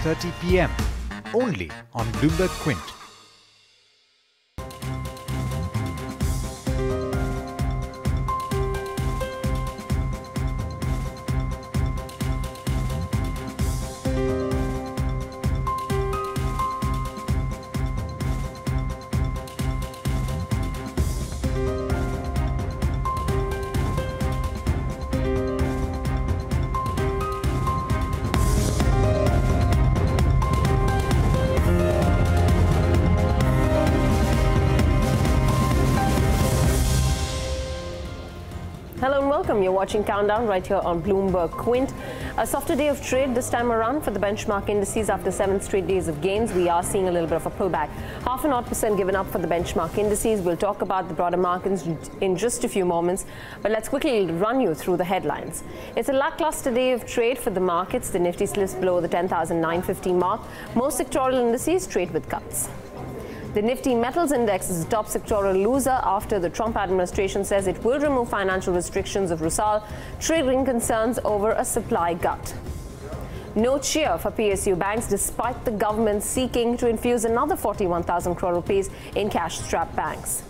7:30 p.m. only on Bloomberg Quint. Hello and welcome. You're watching Countdown right here on Bloomberg Quint. A softer day of trade this time around for the benchmark indices after 7 straight days of gains. We are seeing a little bit of a pullback. 0.5% given up for the benchmark indices. We'll talk about the broader markets in just a few moments, but let's quickly run you through the headlines. It's a lackluster day of trade for the markets. The Nifty slips below the 10,950 mark. Most sectoral indices trade with cuts. The Nifty Metals Index is the top sectoral loser after the Trump administration says it will remove financial restrictions of Rusal, triggering concerns over a supply glut. No cheer for PSU banks despite the government seeking to infuse another 41,000 crore rupees in cash-strapped banks.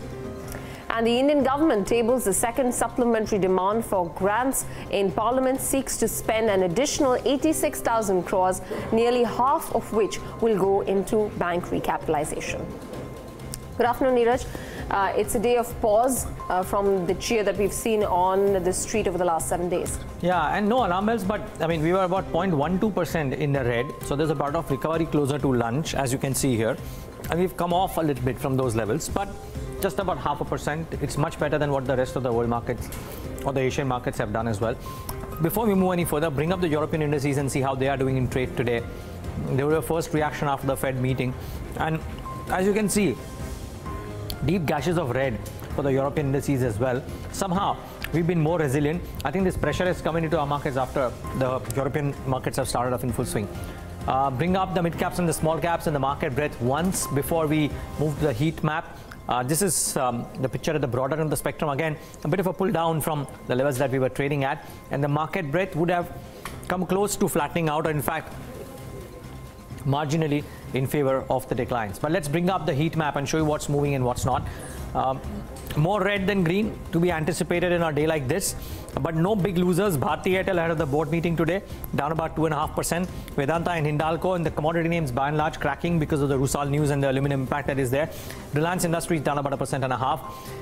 And the Indian government tables the second supplementary demand for grants in Parliament, seeks to spend an additional 86,000 crores, nearly half of which will go into bank recapitalization. Good afternoon, Neeraj. It's a day of pause from the cheer that we've seen on the street over the last 7 days. Yeah, and no alarm bells, but I mean, we were about 0.12% in the red. So there's a part of recovery closer to lunch, as you can see here. And we've come off a little bit from those levels, but just about 0.5%. It's much better than what the rest of the world markets or the Asian markets have done as well. Before we move any further, bring up the European indices and see how they are doing in trade today. They were a first reaction after the Fed meeting. And as you can see, deep gashes of red for the European indices as well. Somehow, we've been more resilient. I think this pressure is coming into our markets after the European markets have started off in full swing. Bring up the mid caps and the small caps and the market breadth once before we move to the heat map. This is the picture at the broader end of the spectrum. Again, a bit of a pull down from the levels that we were trading at. And the market breadth would have come close to flattening out, or in fact, marginally in favor of the declines. But let's bring up the heat map and show you what's moving and what's not. More red than green to be anticipated in a day like this, but no big losers. Bharti Airtel ahead of the board meeting today, down about 2.5%. Vedanta and Hindalco and the commodity names by and large cracking because of the Rusal news and the aluminum impact that is there. Reliance Industries down about 1.5%.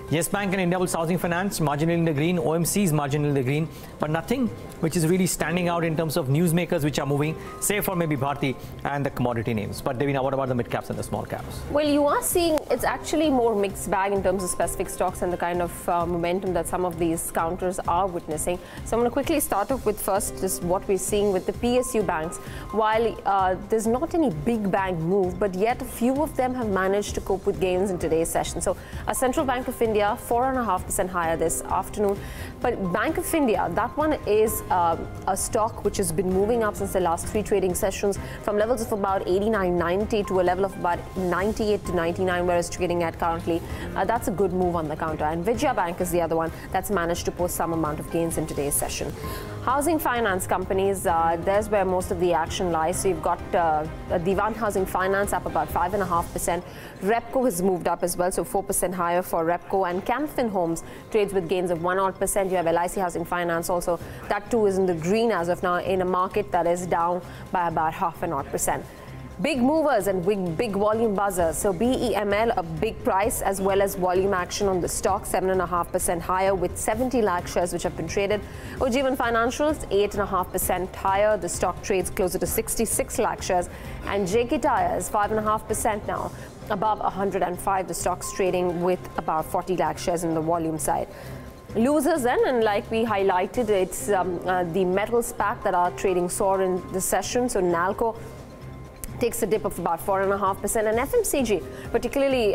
Yes Bank and Indiabulls Housing Finance marginally in the green. OMC is marginally in the green, but nothing which is really standing out in terms of newsmakers which are moving, save for maybe Bharti and the commodity names. But Devina, what about the mid caps and the small caps? Well, you are seeing it's actually more mixed bag in terms of specific stocks and the kind of momentum that some of these counters are witnessing. So I'm going to quickly start off with first just what we're seeing with the PSU banks. While there's not any big bank move, but yet a few of them have managed to cope with gains in today's session. So a Central Bank of India, 4.5% higher this afternoon. But Bank of India, that one is a stock which has been moving up since the last 3 trading sessions from levels of about 89.90 to a level of about 98 to 99, where it's trading at currently. That's a good move on the counter. And Vijaya Bank is the other one that's managed to post some amount of gains in today's session. Housing finance companies, there's where most of the action lies. So you've got Divan Housing Finance up about 5.5%. Repco has moved up as well, so 4% higher for Repco. And Camfin Homes trades with gains of 1%. You have LIC Housing Finance also. That too is in the green as of now in a market that is down by about 0.5%. Big movers and big volume buzzers. So BEML, a big price as well as volume action on the stock, 7.5% higher with 70 lakh shares which have been traded. Ujjivan Financials, 8.5% higher. The stock trades closer to 66 lakh shares. And JK Tires, 5.5% now, above 105. The stock's trading with about 40 lakh shares in the volume side. Losers then, and like we highlighted, it's the metals pack that are trading sore in the session. So Nalco takes a dip of about 4.5%, and FMCG, particularly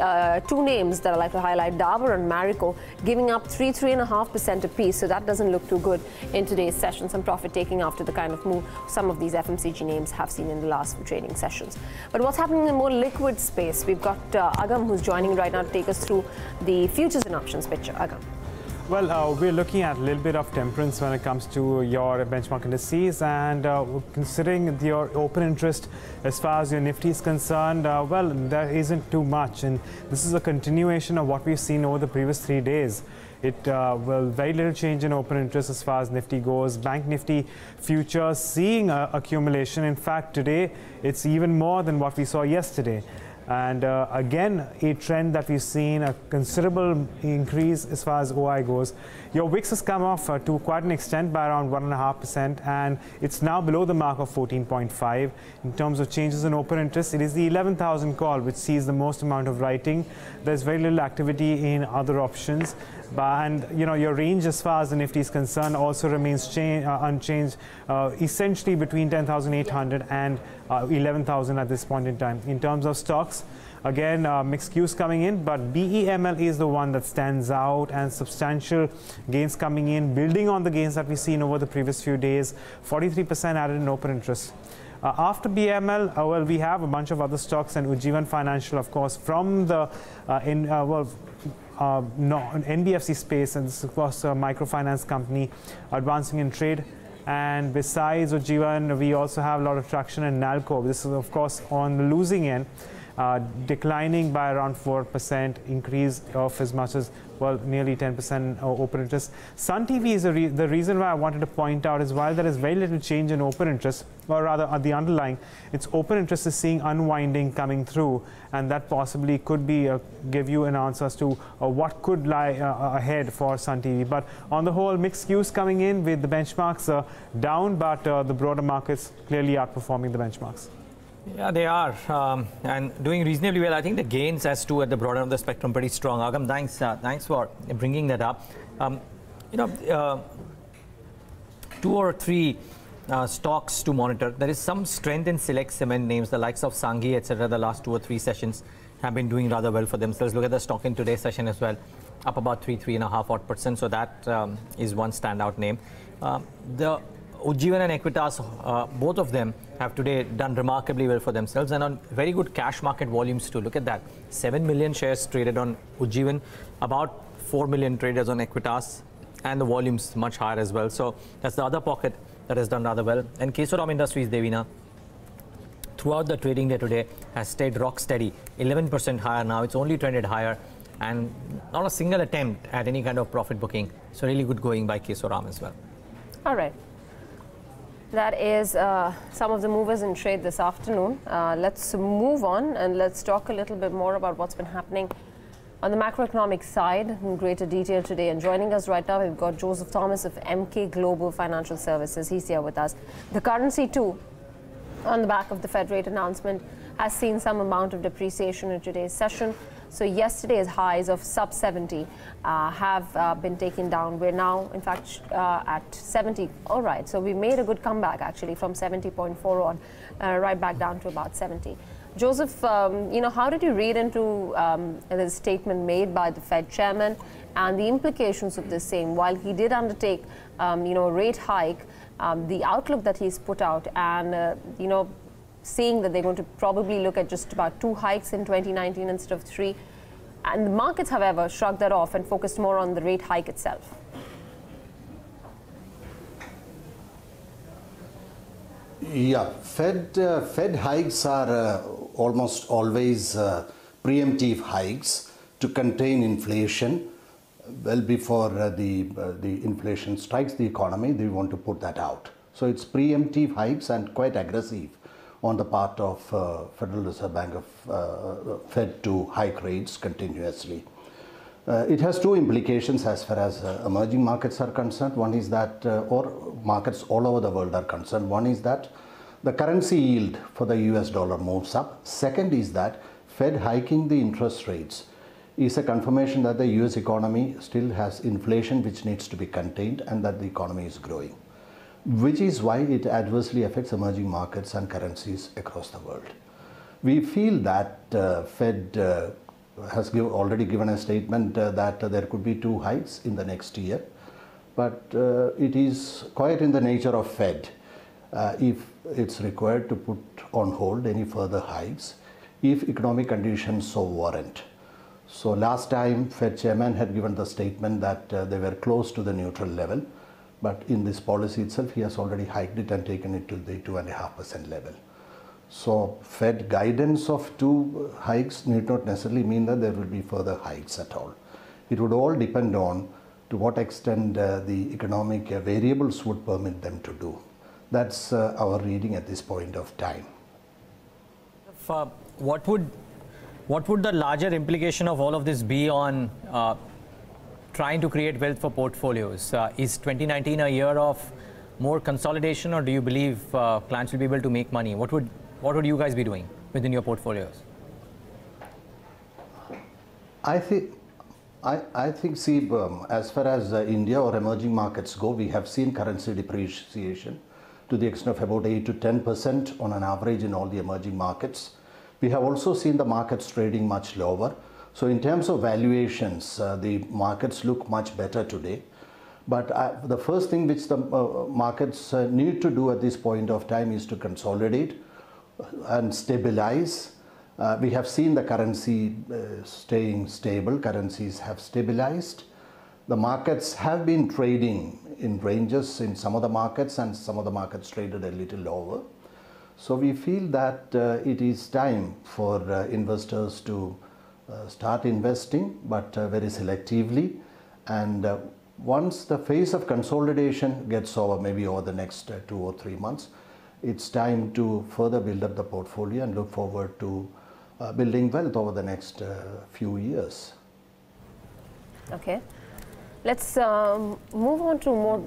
2 names that I like to highlight, Dabur and Marico, giving up 3.5% apiece. So that doesn't look too good in today's session. Some profit taking after the kind of move some of these FMCG names have seen in the last few trading sessions. But what's happening in the more liquid space? We've got Agam who's joining right now to take us through the futures and options picture. Agam. Well, we're looking at a little bit of temperance when it comes to your benchmark indices, and considering your open interest as far as your Nifty is concerned, well, there isn't too much, and this is a continuation of what we've seen over the previous 3 days. It will very little change in open interest as far as Nifty goes. Bank Nifty futures seeing accumulation. In fact, today it's even more than what we saw yesterday. And again, a trend that we've seen, a considerable increase as far as OI goes. Your VIX has come off to quite an extent by around 1.5%, and it's now below the mark of 14.5. In terms of changes in open interest, it is the 11,000 call which sees the most amount of writing. There's very little activity in other options. And your range as far as the Nifty is concerned also remains unchanged, essentially between 10,800 and 11,000 at this point in time. In terms of stocks, again, mixed cues coming in, but BEML is the one that stands out, and substantial gains coming in, building on the gains that we've seen over the previous few days. 43% added in open interest. After BML, well, we have a bunch of other stocks, and Ujjivan Financial, of course, from the NBFC space, and this is of course a microfinance company advancing in trade. And besides Ujjivan, we also have a lot of traction in Nalco. This is of course on the losing end, declining by around 4%, increase of as much as, well, nearly 10% open interest. Sun TV is the reason why I wanted to point out is, while there is very little change in open interest, or rather the underlying, its open interest is seeing unwinding coming through, and that possibly could be give you an answer as to what could lie ahead for Sun TV. But on the whole, mixed cues coming in with the benchmarks down, but the broader markets clearly outperforming the benchmarks. Yeah, they are, and doing reasonably well. I think the gains as to at the broader of the spectrum pretty strong. Agam, thanks for bringing that up. 2 or 3 stocks to monitor. There is some strength in select cement names, the likes of Sanghi, etc. The last 2 or 3 sessions have been doing rather well for themselves. Look at the stock in today's session as well, up about 3.5%. So that is one standout name. The Ujjivan and Equitas, both of them have today done remarkably well for themselves, and on very good cash market volumes too. Look at that, 7 million shares traded on Ujjivan, about 4 million traders on Equitas, and the volumes much higher as well. So that's the other pocket that has done rather well. And Kesoram Industries, Devina, throughout the trading day today has stayed rock steady, 11% higher now. It's only trended higher, and not a single attempt at any kind of profit booking. So really good going by Kesoram as well. All right. That is some of the movers in trade this afternoon. Let's move on and let's talk a little bit more about what's been happening on the macroeconomic side in greater detail today. And joining us right now, we've got Joseph Thomas of Emkay Global Financial Services. He's here with us. The currency too, on the back of the Fed rate announcement, has seen some amount of depreciation in today's session. So yesterday's highs of sub 70 have been taken down. We're now, in fact, at 70. All right, so we made a good comeback actually from 70.4 on, right back down to about 70. Joseph, how did you read into the statement made by the Fed chairman and the implications of the same? While he did undertake, a rate hike, the outlook that he's put out, and seeing that they're going to probably look at just about 2 hikes in 2019 instead of 3. And the markets, however, shrugged that off and focused more on the rate hike itself. Yeah, Fed hikes are almost always preemptive hikes to contain inflation. Well before the inflation strikes the economy, they want to put that out. So it's preemptive hikes and quite aggressive on the part of Federal Reserve Bank of Fed to hike rates continuously. It has 2 implications as far as emerging markets are concerned. One is that, or markets all over the world are concerned. One is that the currency yield for the US dollar moves up. Second is that Fed hiking the interest rates is a confirmation that the US economy still has inflation which needs to be contained, and that the economy is growing, which is why it adversely affects emerging markets and currencies across the world. We feel that Fed has already given a statement that there could be 2 hikes in the next year, but it is quite in the nature of Fed if it's required to put on hold any further hikes if economic conditions so warrant. So last time Fed chairman had given the statement that they were close to the neutral level, but in this policy itself he has already hiked it and taken it to the 2.5% level. So Fed guidance of 2 hikes need not necessarily mean that there will be further hikes at all. It would all depend on to what extent the economic variables would permit them to do. That's our reading at this point of time. What would the larger implication of all of this be on trying to create wealth for portfolios? Is 2019 a year of more consolidation, or do you believe clients will be able to make money? What would you guys be doing within your portfolios? I think, see, as far as India or emerging markets go, we have seen currency depreciation to the extent of about 8 to 10% on an average in all the emerging markets. We have also seen the markets trading much lower. So in terms of valuations, the markets look much better today. But the first thing which the markets need to do at this point of time is to consolidate and stabilize. We have seen the currency staying stable. Currencies have stabilized. The markets have been trading in ranges in some of the markets, and some of the markets traded a little lower. So we feel that it is time for investors to start investing, but very selectively. And once the phase of consolidation gets over, maybe over the next 2 or 3 months, it's time to further build up the portfolio and look forward to building wealth over the next few years. Okay. Let's move on to more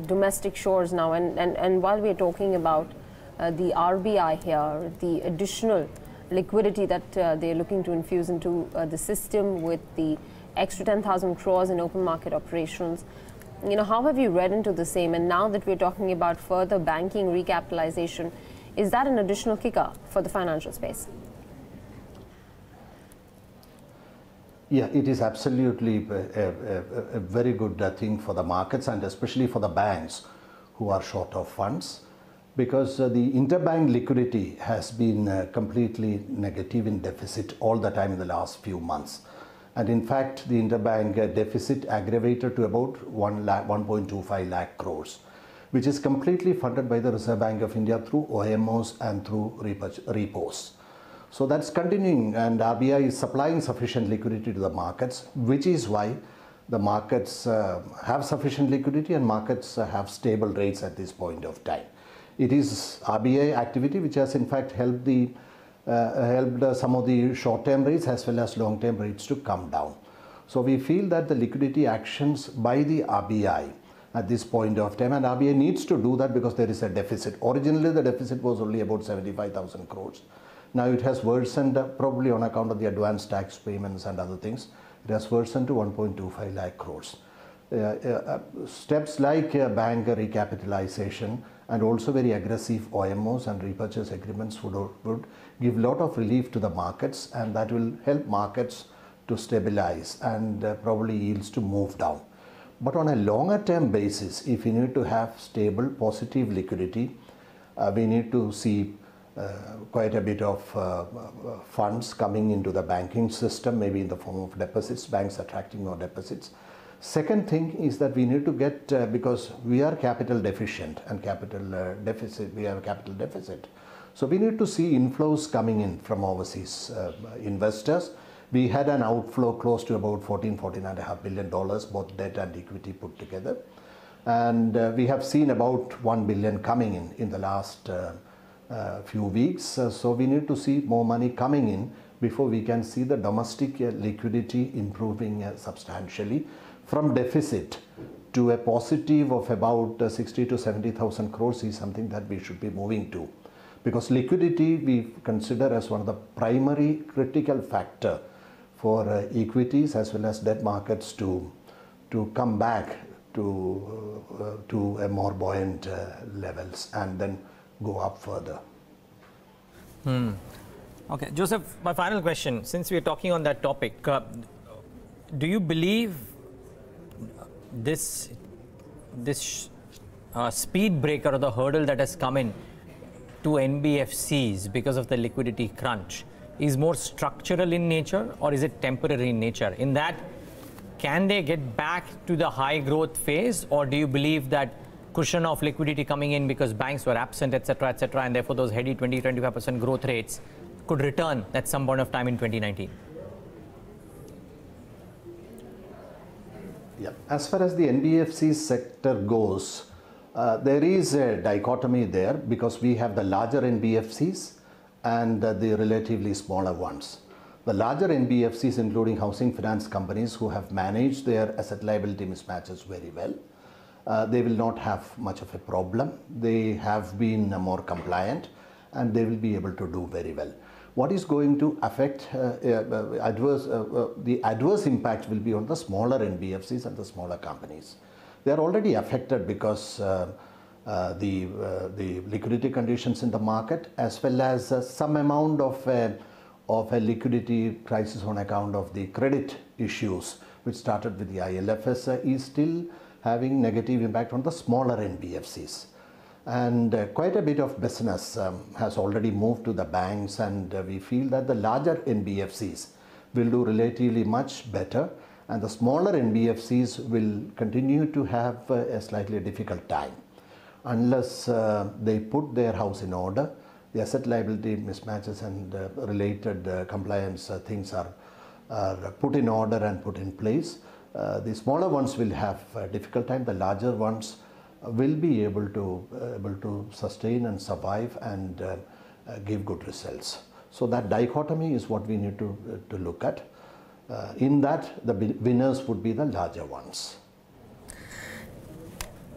domestic shores now. And while we're talking about the RBI here, the additional liquidity that they're looking to infuse into the system with the extra 10,000 crores in open market operations, you know, how have you read into the same? And now that we're talking about further banking recapitalization, is that an additional kicker for the financial space? Yeah, it is absolutely a very good thing for the markets, and especially for the banks who are short of funds, because the interbank liquidity has been completely negative, in deficit all the time in the last few months. And in fact, the interbank deficit aggravated to about 1.25 lakh crores, which is completely funded by the Reserve Bank of India through OMOs and through repos. So that's continuing, and RBI is supplying sufficient liquidity to the markets, which is why the markets have sufficient liquidity and markets have stable rates at this point of time. It is RBI activity which has in fact helped some of the short-term rates as well as long-term rates to come down. So we feel that the liquidity actions by the RBI at this point of time, and RBI needs to do that because there is a deficit. Originally the deficit was only about 75,000 crores. Now it has worsened, probably on account of the advance tax payments and other things. It has worsened to 1.25 lakh crores. Steps like bank recapitalization and also very aggressive OMOs and repurchase agreements would give a lot of relief to the markets, and that will help markets to stabilize and probably yields to move down. But on a longer term basis, if we need to have stable positive liquidity, we need to see quite a bit of funds coming into the banking system, maybe in the form of deposits, banks attracting more deposits. Second thing is that we need to get, because we are capital deficient and capital deficit, we have a capital deficit. So we need to see inflows coming in from overseas investors. We had an outflow close to about $14.5 billion, both debt and equity put together. And we have seen about $1 billion coming in the last few weeks. So we need to see more money coming in before we can see the domestic liquidity improving substantially. From deficit to a positive of about 60 to 70,000 crores is something that we should be moving to, because liquidity we consider as one of the primary critical factor for equities as well as debt markets to come back to a more buoyant levels and then go up further. Okay, Joseph, my final question, since we are talking on that topic, do you believe this speed breaker or the hurdle that has come in to NBFCs because of the liquidity crunch is more structural in nature or is it temporary in nature? In that, can they get back to the high growth phase, or do you believe that cushion of liquidity coming in because banks were absent, etc., and therefore those heady 20-25% growth rates could return at some point of time in 2019? Yeah, as far as the NBFC sector goes, there is a dichotomy there because we have the larger NBFCs and the relatively smaller ones. The larger NBFCs, including housing finance companies who have managed their asset liability mismatches very well, they will not have much of a problem. They have been more compliant and they will be able to do very well. What is going to affect the adverse impact will be on the smaller NBFCs and the smaller companies. They are already affected because the liquidity conditions in the market, as well as some amount of a liquidity crisis on account of the credit issues which started with the ILFS is still having negative impact on the smaller NBFCs. And quite a bit of business has already moved to the banks, and we feel that the larger NBFCs will do relatively much better, and the smaller NBFCs will continue to have a slightly difficult time unless they put their house in order. The asset liability mismatches and related compliance things are put in order and put in place. The smaller ones will have a difficult time. The larger ones will be able to sustain and survive and give good results. So that dichotomy is what we need to look at. In that, the winners would be the larger ones.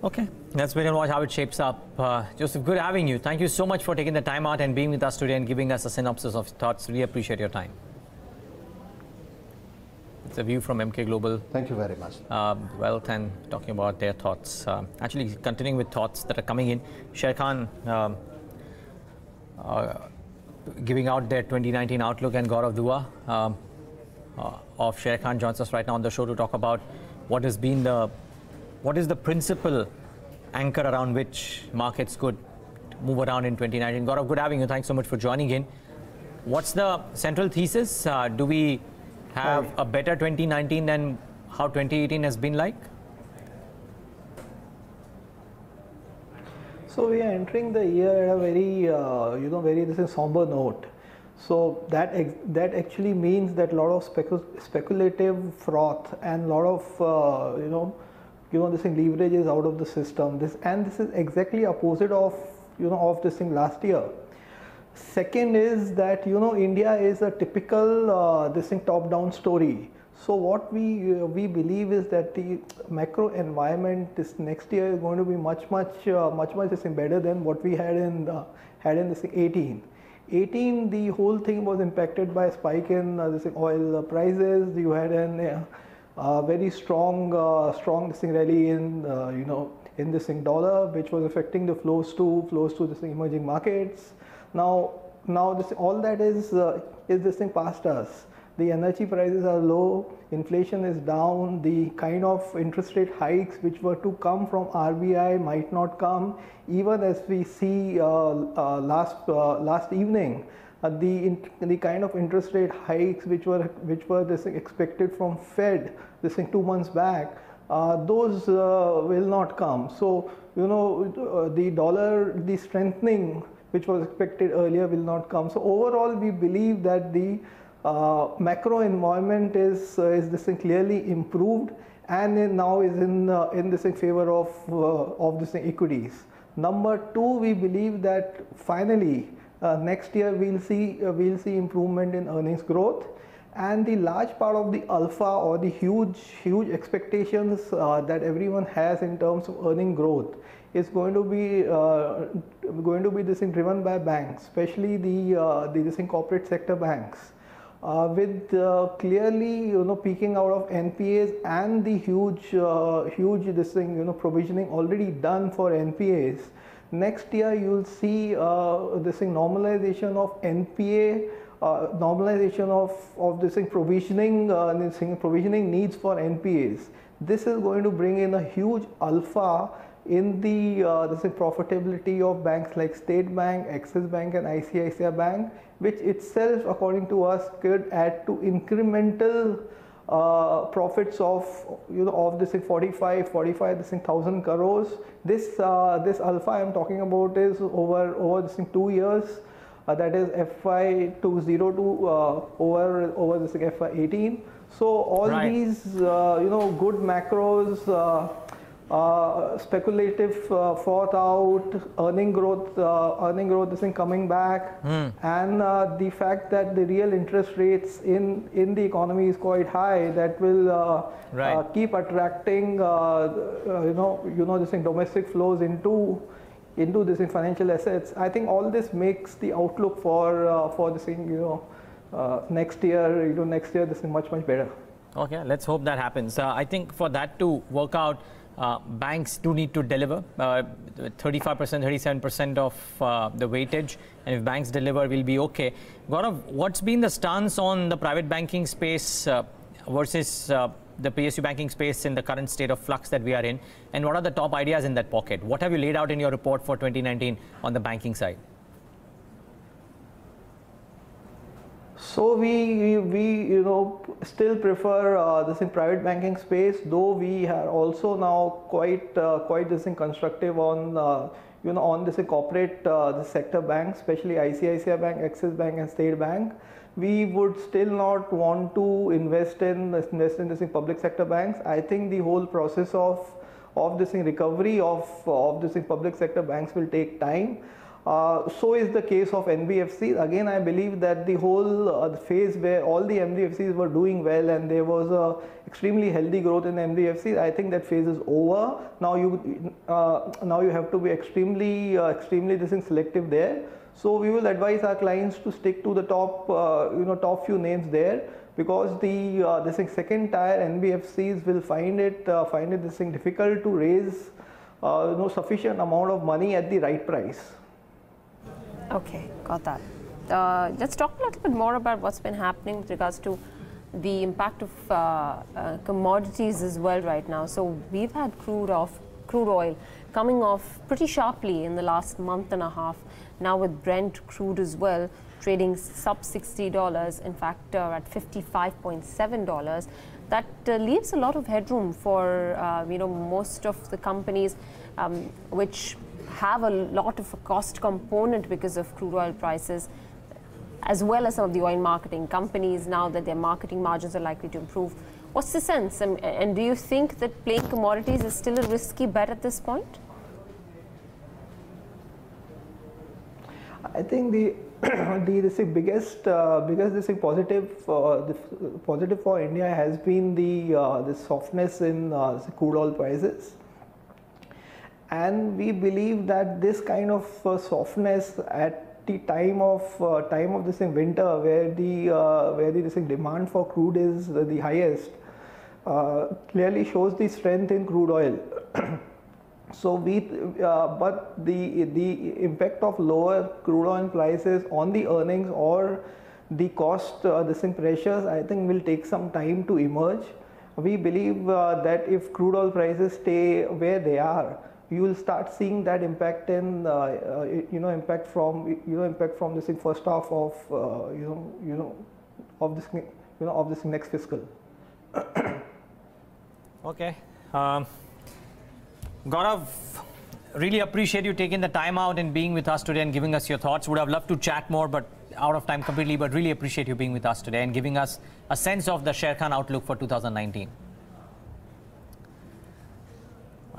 Okay, let's wait and watch how it shapes up. Joseph, good having you. Thank you so much for taking the time out and being with us today and giving us a synopsis of thoughts. Really appreciate your time. It's a view from Emkay Global. Thank you very much. Wealth and talking about their thoughts. Actually, continuing with thoughts that are coming in. Sharekhan giving out their 2019 outlook, and Gaurav Dua of Sharekhan joins us right now on the show to talk about what is the principal anchor around which markets could move around in 2019. Gaurav, good having you. Thanks so much for joining in. What's the central thesis? Do we have a better 2019 than how 2018 has been like? So we are entering the year at a very somber note. So that actually means that a lot of speculative froth and a lot of this thing leverage is out of the system. This is exactly opposite of of this thing last year. Second is that India is a typical this thing top-down story. So what we believe is that the macro environment this next year is going to be much this thing better than what we had in this thing 18. 18, the whole thing was impacted by a spike in this oil prices. You had a very strong this thing rally in in this thing dollar, which was affecting the flows to this emerging markets. Now this all that is this thing past us. The energy prices are low, inflation is down, the kind of interest rate hikes which were to come from RBI might not come, even as we see last evening. The kind of interest rate hikes which were this expected from Fed this thing 2 months back, those will not come. So the dollar, the strengthening which was expected earlier will not come. So overall, we believe that the macro environment is this thing clearly improved, and now is in this favor of this equities. Number two, we believe that finally next year we'll see improvement in earnings growth, and the large part of the alpha or the huge expectations that everyone has in terms of earning growth is going to be this thing driven by banks, especially the corporate sector banks. With clearly peaking out of NPAs and the huge this thing provisioning already done for NPAs. Next year you'll see this thing normalization of NPA, normalization of this thing provisioning needs for NPAs. This is going to bring in a huge alpha in the profitability of banks like State Bank, Axis Bank and ICICI Bank, which itself according to us could add to incremental profits of of this 45,000 crores. This alpha I am talking about is over this 2 years, that is FY 20 to over this FY 18. So all these good macros, speculative thought out, earning growth this thing coming back, and the fact that the real interest rates in the economy is quite high, that will keep attracting this thing, domestic flows into this in financial assets. I think all this makes the outlook for this thing next year this is much better. Okay, let's hope that happens. I think for that to work out, banks do need to deliver 35%, 37% of the weightage, and if banks deliver, we'll be okay. Gaurav, what's been the stance on the private banking space versus the PSU banking space in the current state of flux that we are in, and what are the top ideas in that pocket? What have you laid out in your report for 2019 on the banking side? So we still prefer this in private banking space, though we are also now quite this thing constructive on on this corporate the sector banks, especially ICICI Bank, Axis Bank and State Bank. We would still not want to invest in this in public sector banks. I think the whole process of this recovery of this public sector banks will take time. So is the case of NBFCs. Again, I believe that the whole phase where all the NBFCs were doing well and there was a extremely healthy growth in NBFCs, I think that phase is over. Now you have to be extremely selective there. So we will advise our clients to stick to the top few names there, because the second tier NBFCs will find it difficult to raise sufficient amount of money at the right price. Okay, got that. Let's talk a little bit more about what's been happening with regards to the impact of commodities as well right now. So we've had crude oil coming off pretty sharply in the last month and a half. Now with Brent crude as well trading sub $60, in fact at $55.7. That leaves a lot of headroom for most of the companies which have a lot of a cost component because of crude oil prices, as well as some of the oil marketing companies now that their marketing margins are likely to improve. What's the sense? And do you think that playing commodities is still a risky bet at this point? I think the biggest positive for India has been the softness in crude oil prices. And we believe that this kind of softness at the time of this winter, where the demand for crude is the highest, clearly shows the strength in crude oil. So but the impact of lower crude oil prices on the earnings or the cost pressures, I think will take some time to emerge. We believe that if crude oil prices stay where they are, you will start seeing that impact in impact from this first half of of this next fiscal. Okay, Gaurav, really appreciate you taking the time out and being with us today and giving us your thoughts. Would have loved to chat more, but out of time completely. But really appreciate you being with us today and giving us a sense of the Sharekhan outlook for 2019.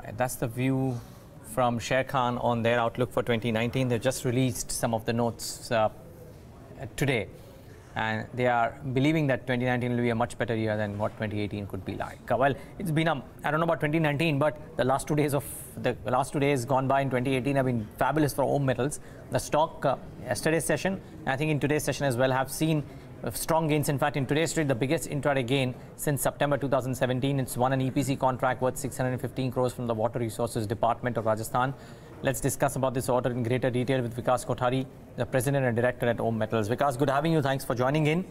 Right, that's the view from Sharekhan on their outlook for 2019. They've just released some of the notes today, and they are believing that 2019 will be a much better year than what 2018 could be like. Well, it's been I don't know about 2019, but the last 2 days gone by in 2018 have been fabulous for home metals. The stock yesterday's session, and I think in today's session as well, have seen strong gains. In fact, in today's trade, the biggest intraday gain since September 2017. It's won an EPC contract worth 615 crores from the Water Resources Department of Rajasthan. Let's discuss about this order in greater detail with Vikas Kothari, the President and Director at Om Metals. Vikas, good having you. Thanks for joining in.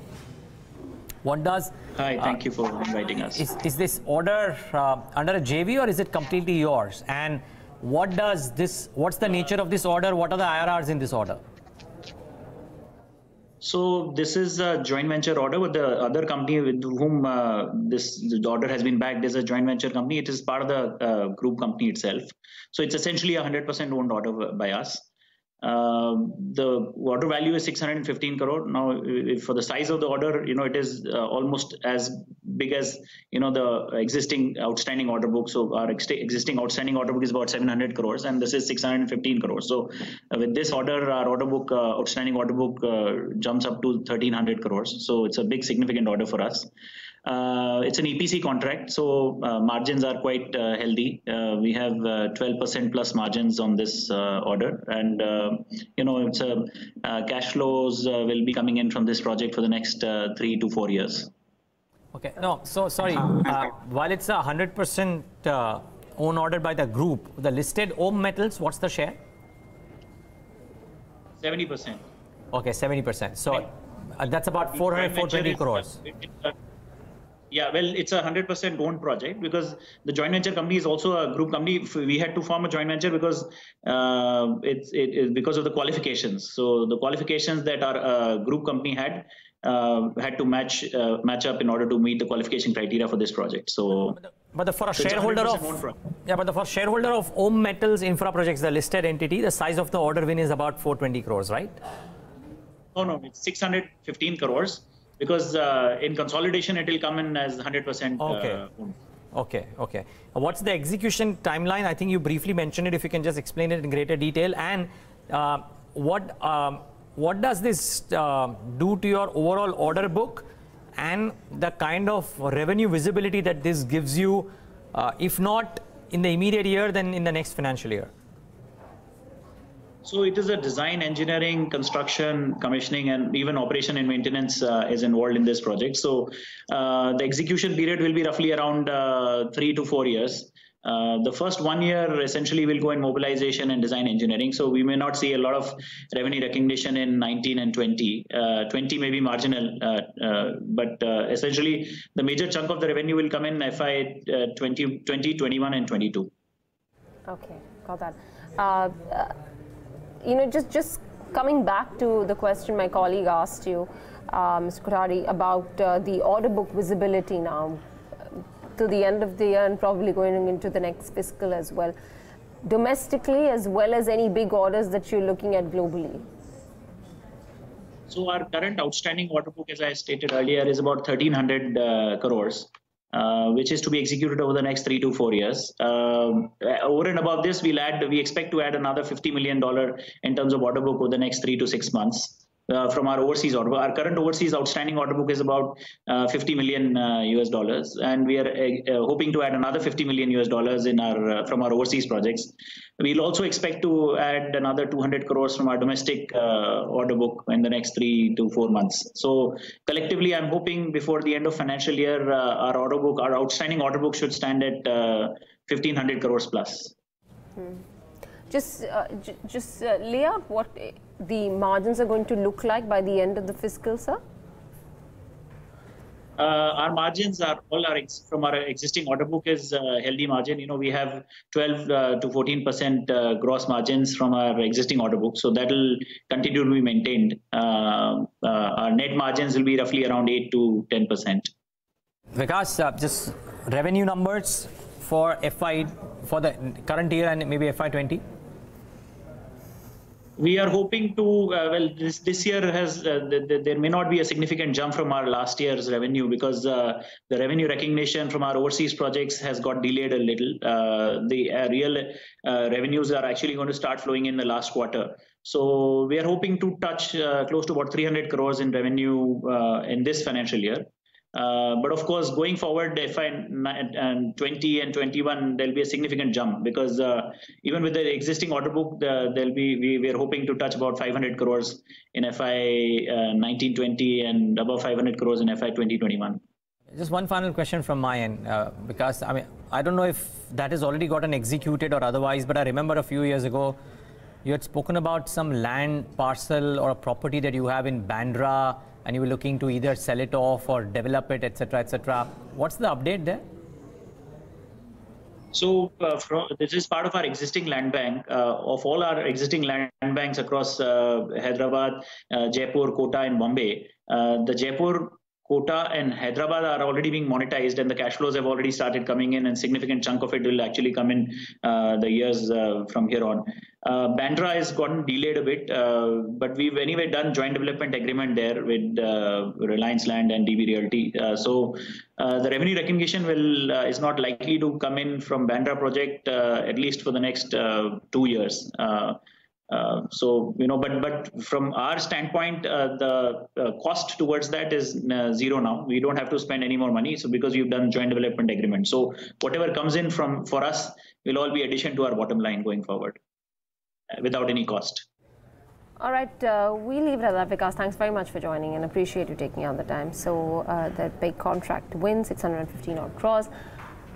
What does... Hi, thank you for inviting us. Is this order under a JV or is it completely yours? And what's the nature of this order? What are the IRRs in this order? So this is a joint venture order with the other company with whom the order has been backed. Is a joint venture company. It is part of the group company itself. So it's essentially a 100% owned order by us. The order value is 615 crore. Now, for the size of the order, it is almost as big as, the existing outstanding order book. So our existing outstanding order book is about 700 crores, and this is 615 crores. So with this order, our order book, outstanding order book jumps up to 1300 crores. So it's a big significant order for us. It's an EPC contract, so margins are quite healthy. We have 12% plus margins on this order, and it's cash flows will be coming in from this project for the next 3 to 4 years. Okay, no, so sorry, while it's a 100% own order by the group, the listed Om Metals, what's the share? 70%. Okay, 70%. So that's about 420 crores. Yeah, well, it's a 100% owned project because the joint venture company is also a group company. We had to form a joint venture because because of the qualifications. So the qualifications that our group company had to match up in order to meet the qualification criteria for this project. So, for shareholder of Om Metals Infraprojects, the listed entity, the size of the order win is about 420 crores, right? No, it's 615 crores. Because in consolidation, it will come in as 100%. Okay. What's the execution timeline? I think you briefly mentioned it. If you can just explain it in greater detail. And what does this do to your overall order book and the kind of revenue visibility that this gives you, if not in the immediate year, then in the next financial year? So it is a design, engineering, construction, commissioning, and even operation and maintenance is involved in this project. So the execution period will be roughly around 3 to 4 years. The first 1 year essentially will go in mobilization and design engineering. So we may not see a lot of revenue recognition in 19 and 20. 20 may be marginal, but essentially the major chunk of the revenue will come in FY 20, 21 and 22. Okay, got that. Just coming back to the question my colleague asked you, Mr. Kothari, about the order book visibility now to the end of the year and probably going into the next fiscal as well, domestically as well as any big orders that you're looking at globally. So our current outstanding order book, as I stated earlier, is about 1,300 crores. Which is to be executed over the next 3 to 4 years. Over and above this, we expect to add another $50 million in terms of order book over the next 3 to 6 months from our overseas order book. Our current overseas outstanding order book is about $50 million US, and we are hoping to add another $50 million US from our overseas projects. We'll also expect to add another 200 crores from our domestic order book in the next 3 to 4 months. So collectively, I'm hoping before the end of financial year, our outstanding order book should stand at 1,500 crores plus. Just lay out what the margins are going to look like by the end of the fiscal, sir. Our margins are from our existing order book is a healthy margin. We have 12 to 14% gross margins from our existing order book. So that will continue to be maintained. Our net margins will be roughly around 8 to 10%. Vikas, just revenue numbers for the current year and maybe FY20? We are hoping to, this year there may not be a significant jump from our last year's revenue because the revenue recognition from our overseas projects has got delayed a little. The real revenues are actually going to start flowing in the last quarter. So we are hoping to touch close to about 300 crores in revenue in this financial year. But of course, going forward, FY 20 and 21, there'll be a significant jump because even with the existing order book, we are hoping to touch about 500 crores in FY 19-20 and above 500 crores in FY 20-21. Just one final question from my end, because I don't know if that has already gotten executed or otherwise, but I remember a few years ago, you had spoken about some land parcel or a property that you have in Bandra, and you were looking to either sell it off or develop it, etc., etc. What's the update there? So this is part of our existing land bank. Of all our existing land banks across Hyderabad, Jaipur, Kota, and Bombay, the Jaipur, Kota, and Hyderabad are already being monetized, and the cash flows have already started coming in, and significant chunk of it will actually come in the years from here on. Bandra has gotten delayed a bit, but we've anyway done joint development agreement there with Reliance Land and DB Realty. So the revenue recognition is not likely to come in from Bandra project at least for the next 2 years. So, but from our standpoint, the cost towards that is zero now. We don't have to spend any more money. So because we've done joint development agreement. So whatever comes in for us will all be addition to our bottom line going forward without any cost. All right, we leave it at that, Vikas. Thanks very much for joining and appreciate you taking out the time. So that big contract win, 615 odd crores.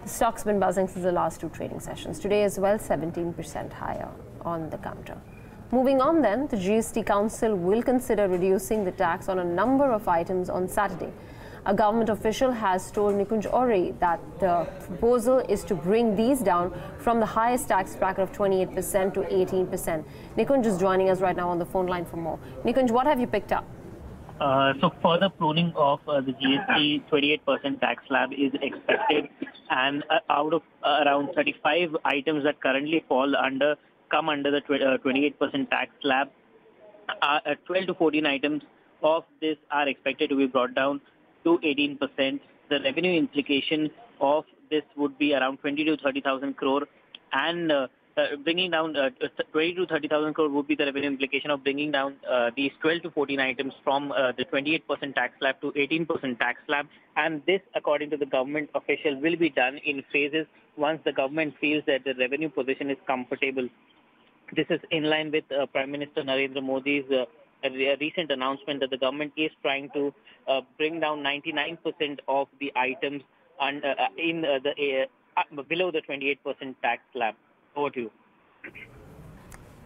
The stock's been buzzing since the last 2 trading sessions. Today as well, 17% higher on the counter. Moving on then, the GST Council will consider reducing the tax on a number of items on Saturday. A government official has told Nikunj Ori that the proposal is to bring these down from the highest tax bracket of 28% to 18%. Nikunj is joining us right now on the phone line for more. Nikunj, what have you picked up? So further pruning of the GST 28% tax slab is expected, and out of around 35 items that currently come under the 28% tax slab, 12 to 14 items of this are expected to be brought down to 18%. The revenue implication of this would be around 20 to 30,000 crore, and bringing down 20 to 30,000 crore would be the revenue implication of bringing down these 12 to 14 items from the 28% tax slab to 18% tax slab. And this, according to the government official, will be done in phases once the government feels that the revenue position is comfortable. This is in line with Prime Minister Narendra Modi's recent announcement that the government is trying to bring down 99% of the items below the 28% tax slab. Over to you.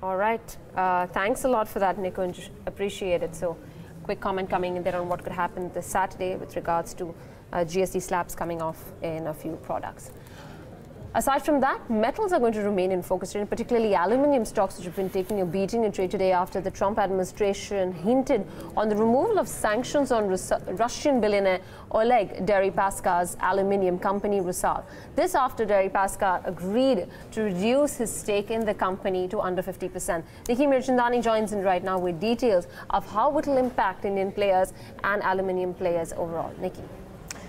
All right. Thanks a lot for that, Nikunj. Appreciate it. So, quick comment coming in there on what could happen this Saturday with regards to GST slabs coming off in a few products. Aside from that, metals are going to remain in focus, and particularly aluminium stocks, which have been taking a beating in trade today after the Trump administration hinted on the removal of sanctions on Russian billionaire Oleg Deripaska's aluminium company Rusal. This after Deripaska agreed to reduce his stake in the company to under 50%. Nikki Mirchandani joins in right now with details of how it will impact Indian players and aluminium players overall. Nikki.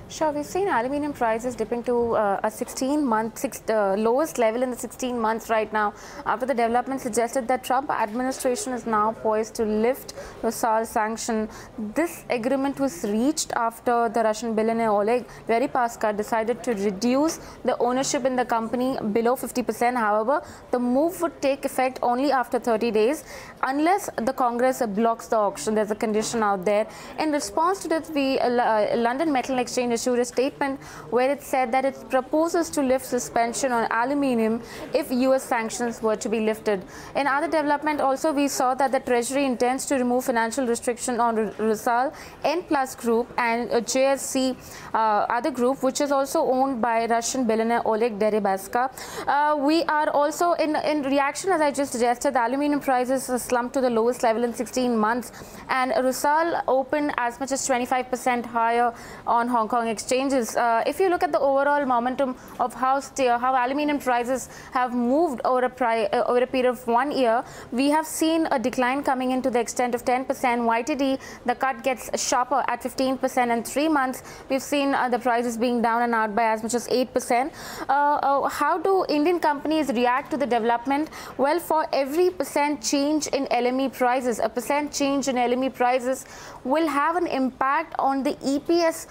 Sure, we've seen aluminium prices dipping to a 16-month lowest level in the 16 months right now, after the development suggested that Trump administration is now poised to lift Rusal sanction. This agreement was reached after the Russian billionaire Oleg Deripaska decided to reduce the ownership in the company below 50%. However, the move would take effect only after 30 days unless the Congress blocks the auction. There's a condition out there. In response to this, the London Metal Exchange issued a statement where it said that it proposes to lift suspension on aluminium if US sanctions were to be lifted. In other development also, we saw that the Treasury intends to remove financial restriction on Rusal, N Plus Group and JSC other group, which is also owned by Russian billionaire Oleg Deripaska. We are also in reaction, as I just suggested, the aluminium prices slumped to the lowest level in 16 months, and Rusal opened as much as 25% higher on Hong Kong exchanges. If you look at the overall momentum of how aluminium prices have moved over a period of 1 year, we have seen a decline coming in to the extent of 10%. YTD, the cut gets sharper at 15%, and 3 months we've seen the prices being down and out by as much as 8%. How do Indian companies react to the development? Well, for every percent change in LME prices, a percent change in LME prices will have an impact on the EPS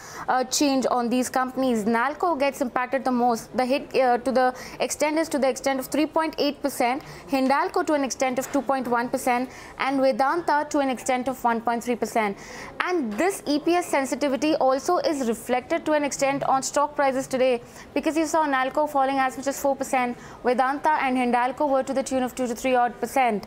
change on these companies. Nalco gets impacted the most. The hit to the extent is to the extent of 3.8%, Hindalco to an extent of 2.1%, and Vedanta to an extent of 1.3%. And this EPS sensitivity also is reflected to an extent on stock prices today, because you saw Nalco falling as much as 4%, Vedanta and Hindalco were to the tune of 2 to 3 odd percent.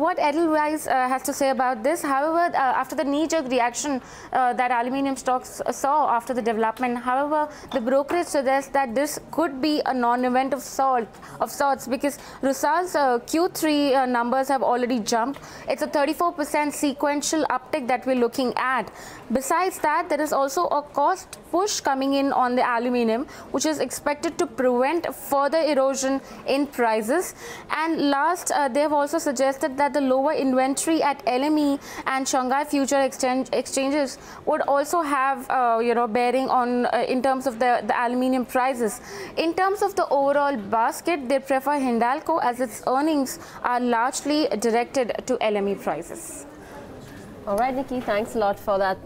What Edelweiss has to say about this? However, after the knee-jerk reaction that aluminium stocks saw after after the development. However, the brokerage suggests that this could be a non-event of sorts because Rusal's Q3 numbers have already jumped. It's a 34% sequential uptick that we're looking at. Besides that, there is also a cost push coming in on the aluminium, which is expected to prevent further erosion in prices. And last, they have also suggested that the lower inventory at LME and Shanghai future exchanges would also have bearing on in terms of the aluminium prices. In terms of the overall basket, they prefer Hindalco as its earnings are largely directed to LME prices. All right, Nikki, thanks a lot for that.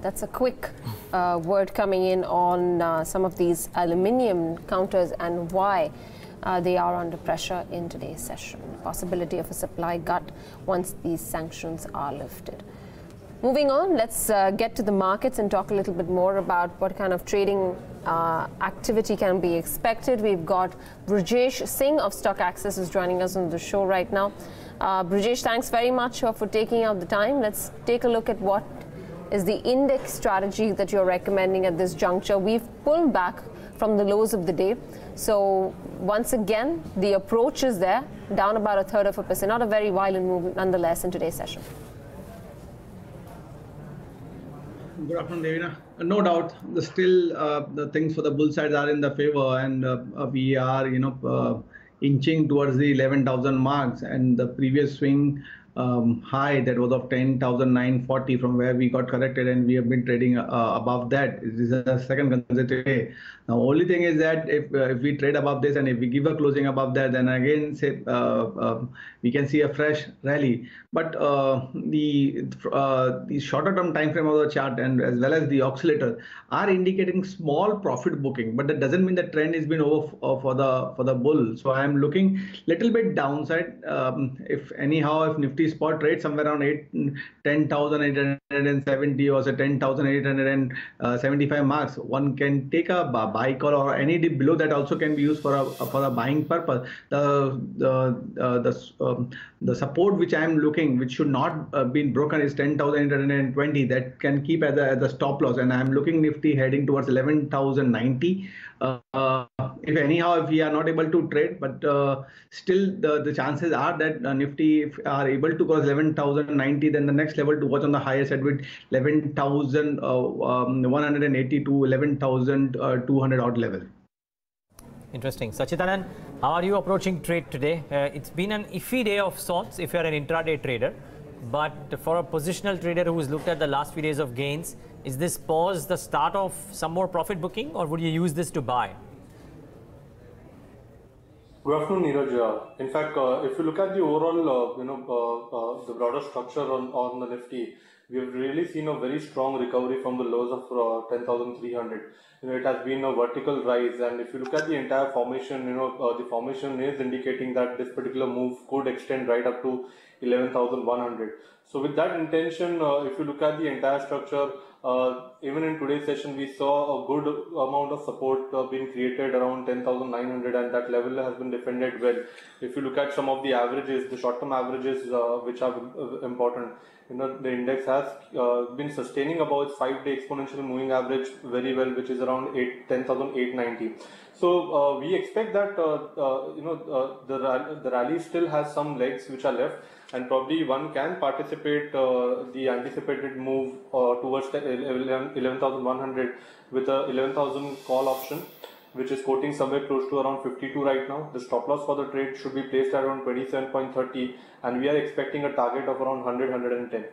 That's a quick word coming in on some of these aluminium counters and why they are under pressure in today's session. Possibility of a supply gut once these sanctions are lifted. Moving on, let's get to the markets and talk a little bit more about what kind of trading activity can be expected. We've got Brijesh Singh of StockAxis is joining us on the show right now. Brijesh, thanks very much for taking out the time. Let's take a look at what is the index strategy that you're recommending at this juncture. We've pulled back from the lows of the day. So once again, the approach is there, down about 1/3%. Not a very violent move nonetheless in today's session. Good afternoon, Devina. No doubt, the things for the bull side are in the favor, and we are, inching towards the 11,000 marks, and the previous swing high that was of 10,940 from where we got corrected, and we have been trading above that. This is the second consecutive day. Now, only thing is that if we trade above this and if we give a closing above that, then again we can see a fresh rally. But the shorter term time frame of the chart and as well as the oscillator are indicating small profit booking, but that doesn't mean the trend has been over for the bull. So I am looking little bit downside. If Nifty spot trade somewhere around 10,870 or say 10,875 marks, one can take a buy call, or any dip below that also can be used for a buying purpose. The support which I am looking, which should not be broken, is 10,820. That can keep as a stop loss, and I am looking Nifty heading towards 11,090. If we are not able to trade, but still the chances are that Nifty, if are able to cross 11,090, then the next level to watch on the higher side with 11,180 to 11,200 odd level. Interesting. Sacchitanand, how are you approaching trade today? It's been an iffy day of sorts if you're an intraday trader, but for a positional trader who's looked at the last few days of gains, is this pause the start of some more profit booking, or would you use this to buy? Good afternoon, Neeraj. In fact, if you look at the overall, the broader structure on the Nifty, we have really seen a very strong recovery from the lows of 10,300. It has been a vertical rise, and if you look at the entire formation, the formation is indicating that this particular move could extend right up to 11,100. So with that intention, if you look at the entire structure, even in today's session, we saw a good amount of support being created around 10,900, and that level has been defended well. If you look at some of the averages, the short-term averages, which are important, the index has been sustaining about its 5-day exponential moving average very well, which is around 10,890. So we expect that the rally still has some legs which are left, and probably one can participate the anticipated move towards the 11,100 with a 11,000 call option, which is quoting somewhere close to around 52 right now. The stop loss for the trade should be placed at around 27.30, and we are expecting a target of around 100-110.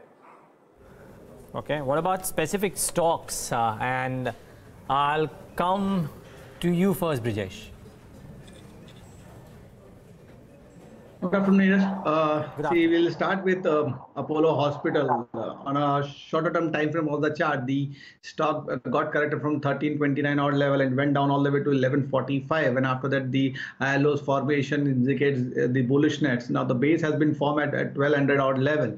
Okay, what about specific stocks? And I'll come to you first, Brijesh. Good afternoon, see, we'll start with Apollo Hospital. On a shorter term time frame of the chart, the stock got corrected from 1329 odd level and went down all the way to 1145, and after that the ILO's formation indicates the bullishness. Now the base has been formed at 1200 odd level.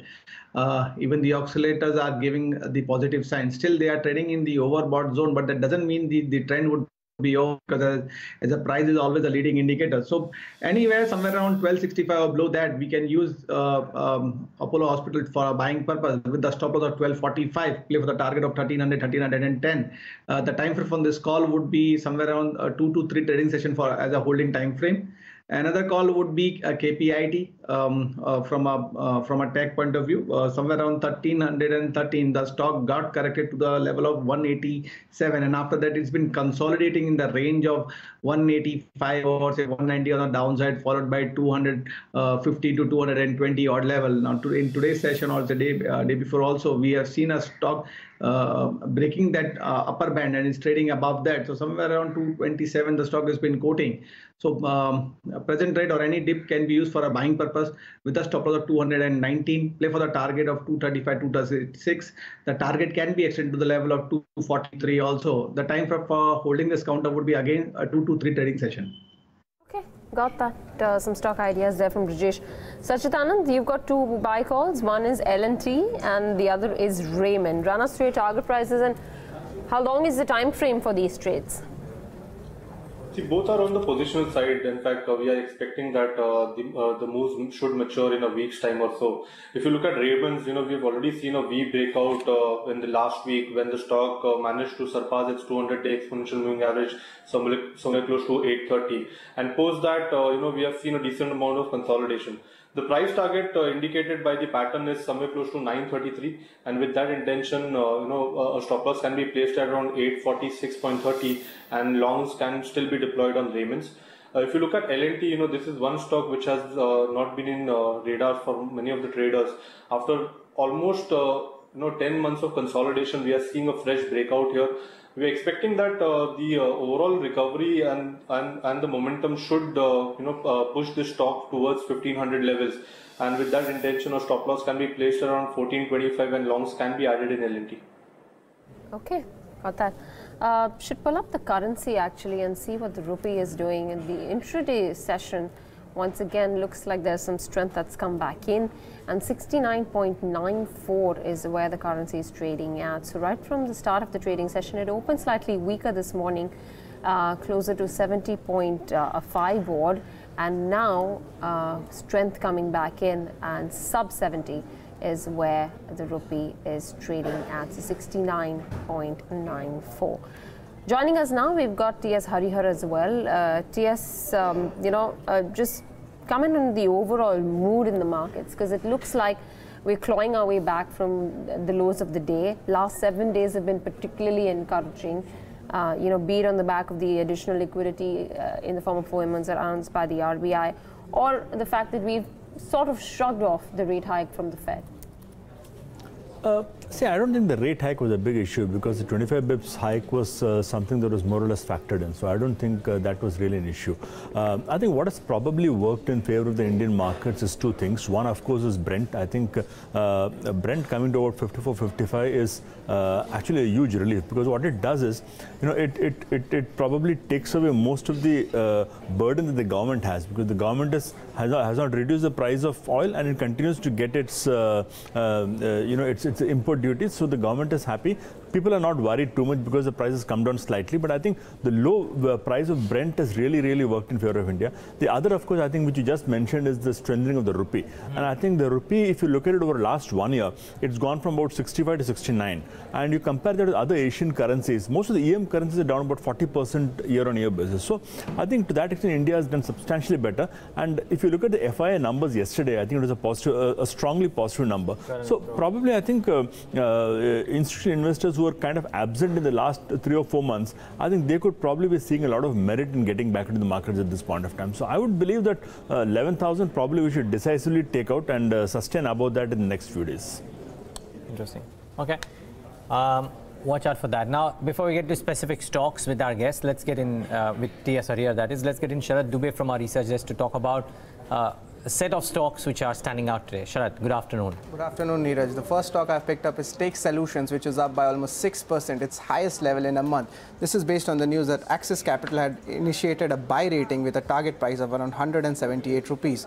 Even the oscillators are giving the positive sign. Still they are trading in the overbought zone, but that doesn't mean the trend would be over, because as a price is always a leading indicator. So anywhere somewhere around 1265 or below that, we can use Apollo Hospital for a buying purpose with the stop loss of 1245, play for the target of 1300, 1310. The time frame from this call would be somewhere around 2 to 3 trading session for as a holding time frame. Another call would be a KPIT from a tech point of view. Somewhere around 1313, the stock got corrected to the level of 187, and after that, it's been consolidating in the range of 185 or say 190 on the downside, followed by 250 to 220 odd level. Now, in today's session or the day before, also we have seen a stock breaking that upper band and is trading above that. So somewhere around 227, the stock has been quoting. So present trade or any dip can be used for a buying purpose with a stop loss of 219. Play for the target of 235, 236. The target can be extended to the level of 243 also. The time for holding this counter would be again a 2 to 3 trading session. Okay, got that. Some stock ideas there from Brijesh. Sacchitanand, you've got 2 buy calls. One is L&T and the other is Raymond. Run us through your target prices and how long is the time frame for these trades? See, both are on the positional side. In fact, we are expecting that the moves should mature in a week's time or so. If you look at Raymond's, we've already seen a V breakout in the last week when the stock managed to surpass its 200-day exponential moving average somewhere close to 830. And post that, we have seen a decent amount of consolidation. The price target indicated by the pattern is somewhere close to 933, and with that intention, a stop loss can be placed at around 846.30, and longs can still be deployed on Raymond's. If you look at L&T, this is one stock which has not been in radar for many of the traders. After almost 10 months of consolidation, we are seeing a fresh breakout here. We are expecting that the overall recovery and the momentum should push the stock towards 1500 levels, and with that intention, a stop loss can be placed around 1425 and longs can be added in L&T. Okay, got that. Should pull up the currency actually and see what the rupee is doing in the intraday session. Once again, looks like there's some strength that's come back in, and 69.94 is where the currency is trading at. So right from the start of the trading session, it opened slightly weaker this morning, closer to 70.5 odd, and now strength coming back in, and sub 70 is where the rupee is trading at, so 69.94. Joining us now, we've got TS Harihar as well. TS, just comment on the overall mood in the markets, because it looks like we're clawing our way back from the lows of the day. Last 7 days have been particularly encouraging, be it on the back of the additional liquidity in the form of OMs announced by the RBI, or the fact that we've sort of shrugged off the rate hike from the Fed. See, I don't think the rate hike was a big issue, because the 25 bips hike was something that was more or less factored in. So I don't think that was really an issue. I think what has probably worked in favor of the Indian markets is 2 things. One, of course, is Brent. I think Brent coming to about 54, 55 is actually a huge relief, because what it does is, it probably takes away most of the burden that the government has, because the government has not reduced the price of oil, and it continues to get its its import duties, so the government is happy. People are not worried too much because the prices come down slightly, but I think the low price of Brent has really worked in favor of India. The other, of course, I think which you just mentioned is the strengthening of the rupee. And I think the rupee, if you look at it over the last 1 year, it's gone from about 65 to 69. And you compare that with other Asian currencies, most of the EM currencies are down about 40% year-on-year basis. So I think to that extent, India has done substantially better. And if you look at the FII numbers yesterday, I think it was a positive, a strongly positive number. So probably I think institutional investors who were kind of absent in the last 3 or 4 months, I think they could probably be seeing a lot of merit in getting back into the markets at this point of time. So I would believe that 11,000 probably we should decisively take out and sustain above that in the next few days. Interesting. Okay. Watch out for that. Now, before we get to specific stocks with our guests, let's get in with TS Harihar, that is, let's get in Sharad Dubey from our research desk to talk about set of stocks which are standing out today. Sharad, good afternoon. Good afternoon, Neeraj. The first stock I've picked up is Stake Solutions, which is up by almost 6%, its highest level in a month. This is based on the news that Axis Capital had initiated a buy rating with a target price of around 178 rupees.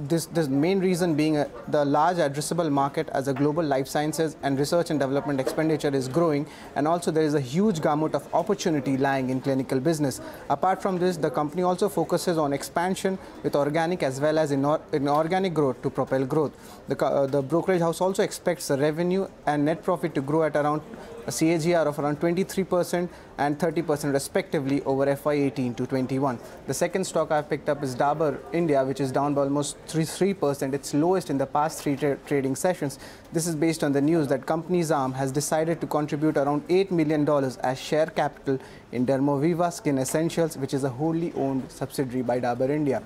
This main reason being the large addressable market as a global life sciences and research and development expenditure is growing, and also there is a huge gamut of opportunity lying in clinical business. Apart from this, the company also focuses on expansion with organic as well as inorganic growth to propel growth. The brokerage house also expects the revenue and net profit to grow at around a CAGR of around 23% and 30% respectively over FY18 to 21. The second stock I've picked up is Dabur India, which is down by almost 3%. It's lowest in the past 3 trading sessions. This is based on the news that company's arm has decided to contribute around $8 million as share capital in Dermoviva Skin Essentials, which is a wholly owned subsidiary by Dabur India.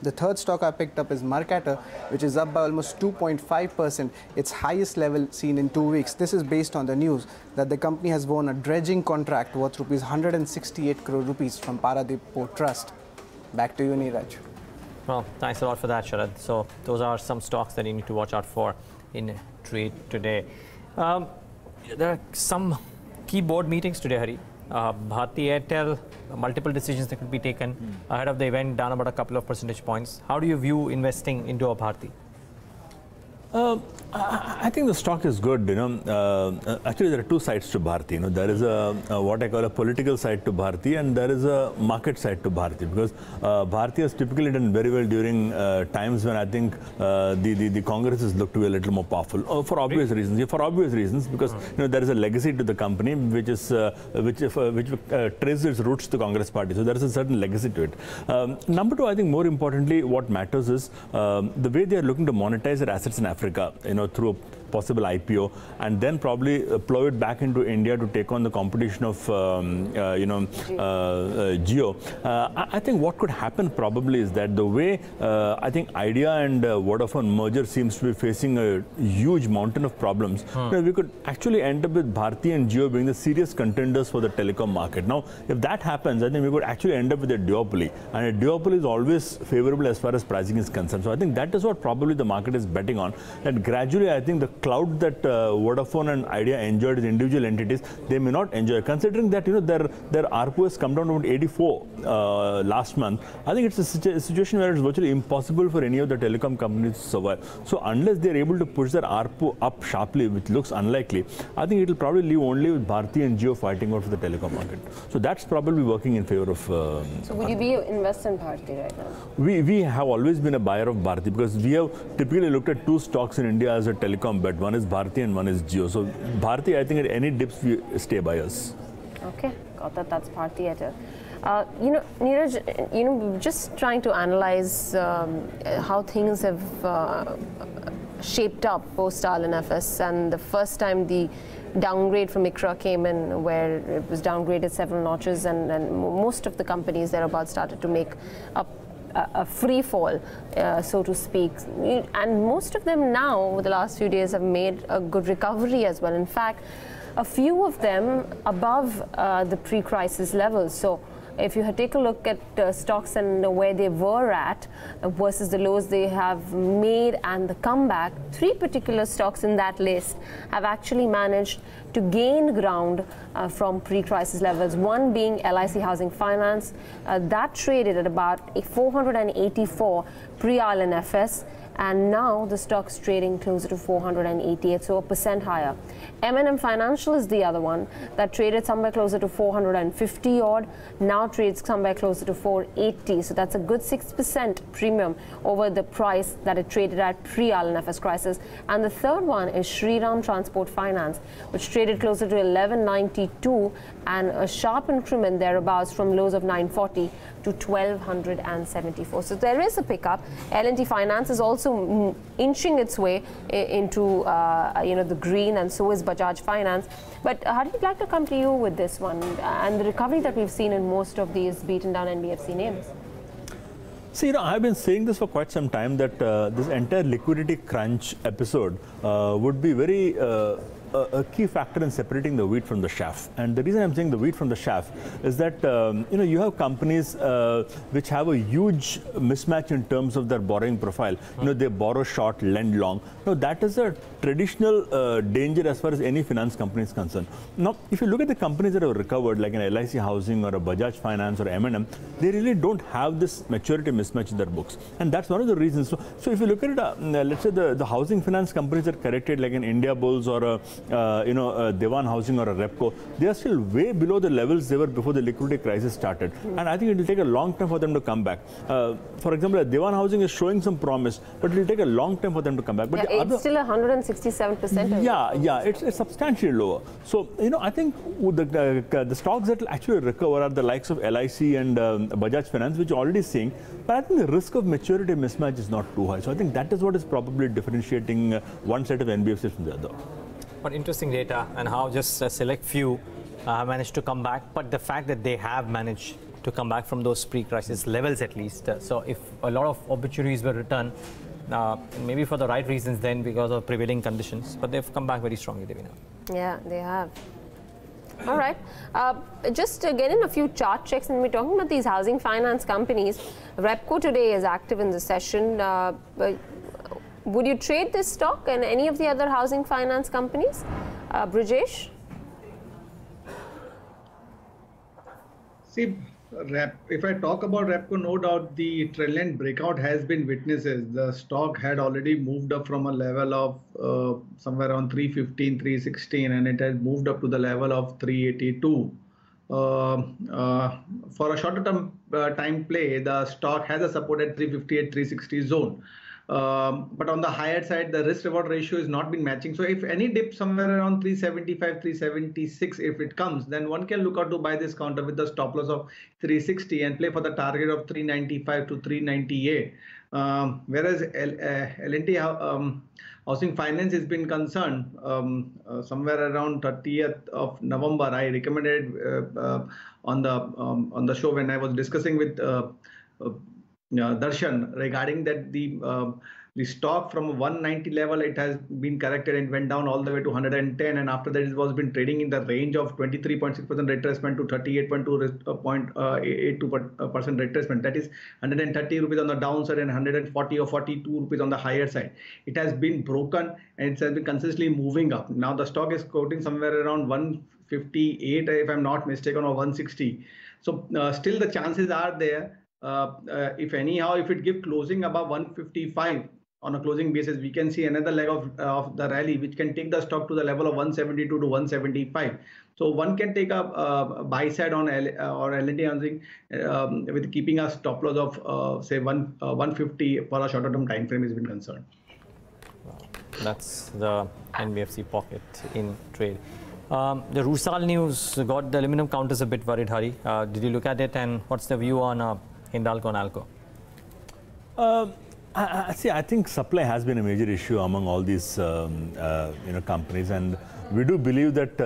The third stock I picked up is Marcator, which is up by almost 2.5%, its highest level seen in 2 weeks. This is based on the news that the company has won a dredging contract worth rupees 168 crore rupees from Paradip Port Trust. Back to you, Neeraj. Well, thanks a lot for that, Sharad. So those are some stocks that you need to watch out for in trade today. There are some key board meetings today, Hari. Bharti Airtel, multiple decisions that could be taken ahead of the event, down about a couple of percentage points. How do you view investing into a Bharti? I think the stock is good. Actually, there are two sides to Bharti. There is what I call a political side to Bharti, and there is a market side to Bharti. Because Bharti has typically done very well during times when I think the Congresses look to be a little more powerful for obvious reasons. For obvious reasons, because there is a legacy to the company which traces its roots to the Congress Party. So there is a certain legacy to it. Number two, I think more importantly, what matters is the way they are looking to monetize their assets in Africa. Through a possible IPO, and then probably plow it back into India to take on the competition of Jio. I think what could happen probably is that the way I think Idea and Vodafone merger seems to be facing a huge mountain of problems, we could actually end up with Bharti and Jio being the serious contenders for the telecom market. Now, if that happens, I think we could actually end up with a duopoly, and a duopoly is always favorable as far as pricing is concerned. So I think that is what probably the market is betting on, that gradually I think the cloud that Vodafone and Idea enjoyed as individual entities, they may not enjoy. Considering that their ARPU has come down to about 84 last month, I think it's a situation where it's virtually impossible for any of the telecom companies to survive. So unless they're able to push their ARPU up sharply, which looks unlikely, I think it will probably leave only with Bharti and Jio fighting out for the telecom market. So that's probably working in favor of. So would you be invested in Bharti right now? We have always been a buyer of Bharti because we have typically looked at two stocks in India as a telecom bet. One is Bharti and one is Jio. So Bharti, I think at any dips we stay buyers. Okay, got that. That's Bharti Airtel. Neeraj, just trying to analyze how things have shaped up post RLNFS, and the first time the downgrade from ICRA came in, where it was downgraded several notches, and most of the companies thereabouts started to make a free fall, so to speak. And most of them now, over the last few days, have made a good recovery as well. In fact, a few of them above the pre-crisis levels. So if you take a look at stocks and where they were at versus the lows they have made and the comeback, 3 particular stocks in that list have actually managed to gain ground from pre-crisis levels. One being LIC Housing Finance, that traded at about 484 pre-RLNFS, and now the stock's trading closer to 488, so 1% higher. M&M Financial is the other one that traded somewhere closer to 450 odd, now trades somewhere closer to 480, so that's a good 6% premium over the price that it traded at pre-RLNFS crisis. And the third one is Shriram Transport Finance, which traded closer to 1192, and a sharp increment thereabouts from lows of 940 to 1274. So there is a pickup. L&T Finance is also inching its way into the green, and so is Bajaj Finance. But how do you like to come to you with this one and the recovery that we've seen in most of these beaten down NBFC names? See, I've been saying this for quite some time that this entire liquidity crunch episode would be very a key factor in separating the wheat from the chaff. And the reason I'm saying the wheat from the chaff is that you have companies which have a huge mismatch in terms of their borrowing profile. They borrow short, lend long. Now that is a traditional danger as far as any finance company is concerned. Now, if you look at the companies that have recovered, like an LIC Housing or a Bajaj Finance or M&M, they really don't have this maturity mismatch in their books, and that's one of the reasons. So if you look at it, let's say the housing finance companies that corrected, like an India Bulls or a Dewan Housing or a Repco, they are still way below the levels they were before the liquidity crisis started, and I think it will take a long time for them to come back. For example, Dewan Housing is showing some promise, but it will take a long time for them to come back. But it's still 167%. Yeah, it's substantially lower. So I think the stocks that will actually recover are the likes of LIC and Bajaj Finance, which are already seeing. But I think the risk of maturity mismatch is not too high. So I think that is what is probably differentiating one set of NBFCs from the other. But interesting data, and how just a select few have managed to come back. But the fact that they have managed to come back from those pre-crisis levels at least. So if a lot of opportunities were returned, maybe for the right reasons then because of prevailing conditions, but they've come back very strongly, Devina. Yeah, they have. All right. Just getting a few chart checks, and we're talking about these housing finance companies. Repco today is active in the session. Would you trade this stock and any of the other housing finance companies? Brijesh? See, if I talk about Repco, no doubt the trendline breakout has been witnessed. The stock had already moved up from a level of somewhere around 315, 316, and it has moved up to the level of 382. For a shorter term time play, the stock has a support at 358, 360 zone. But on the higher side, the risk reward ratio has not been matching. So if any dip somewhere around 375, 376, if it comes, then one can look out to buy this counter with the stop loss of 360 and play for the target of 395 to 398. Whereas L&T Housing Finance has been concerned, somewhere around 30th of November, I recommended on the show when I was discussing with Darshan regarding that the stock from 190 level, it has been corrected and went down all the way to 110, and after that it was been trading in the range of 23.6% retracement to 38.82% retracement. That is 130 rupees on the downside and 140 or 42 rupees on the higher side. It has been broken and it has been consistently moving up. Now the stock is quoting somewhere around 158 if I'm not mistaken, or 160. So still the chances are there. If it gives closing above 155 on a closing basis, we can see another leg of the rally, which can take the stock to the level of 172 to 175. So one can take a buy side on L&T Housing with keeping a stop loss of say 150 for a shorter term time frame has been concerned. That's the NBFC pocket in trade. The Rusal news got the aluminum counters a bit worried, Hari. Did you look at it, and what's the view on Hindalco and Alco? I think supply has been a major issue among all these companies, and we do believe that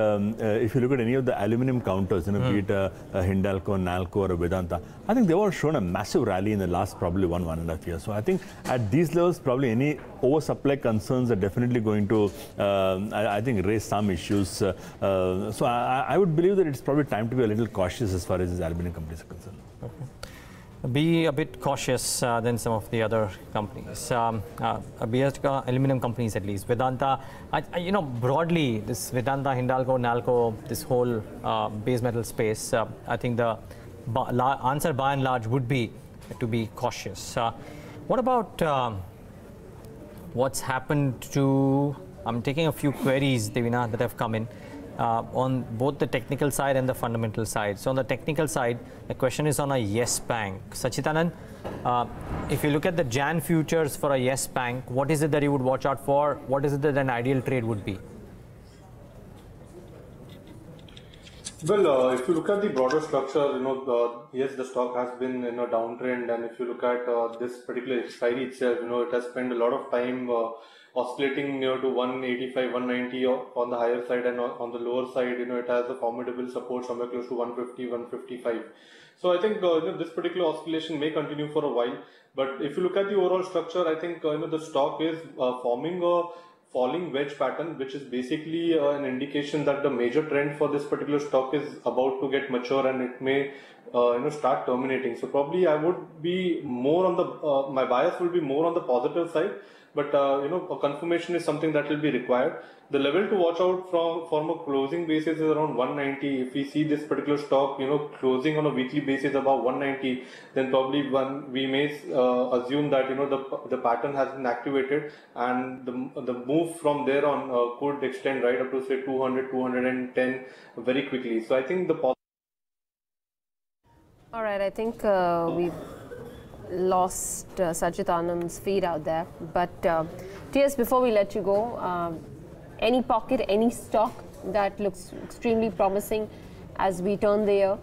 if you look at any of the aluminum counters, be it Hindalco, Nalco or Vedanta, I think they've all shown a massive rally in the last probably one and a half years. So I think at these levels, probably any oversupply concerns are definitely going to, I think, raise some issues. So I would believe that it's probably time to be a little cautious as far as these aluminum companies are concerned. Okay. Be a bit cautious than some of the other companies, aluminum companies at least. Vedanta, broadly, this Vedanta, Hindalco, Nalco, this whole base metal space, I think the answer by and large would be to be cautious. What about what's happened to, I'm taking a few queries, Devina, that have come in. On both the technical side and the fundamental side. So on the technical side, the question is on a Yes Bank. Sacchitanand, if you look at the Jan futures for a Yes Bank, what is it that you would watch out for? What is it that an ideal trade would be? Well, if you look at the broader structure, yes, the stock has been in a downtrend, and if you look at this particular expiry itself, it has spent a lot of time oscillating near to 185, 190 on the higher side, and on the lower side, it has a formidable support somewhere close to 150, 155. So I think this particular oscillation may continue for a while. But if you look at the overall structure, I think the stock is forming a falling wedge pattern, which is basically an indication that the major trend for this particular stock is about to get mature and it may start terminating. So probably I would be more on the my bias will be more on the positive side, but a confirmation is something that will be required. The level to watch out from a closing basis is around 190. If we see this particular stock closing on a weekly basis above 190, then probably we may assume that the pattern has been activated, and the move from there on could extend right up to say 200, 210 very quickly. So I think the all right, I think we've lost Sacchitanand's feed out there. But TS, before we let you go, any pocket, any stock that looks extremely promising as we turn the year?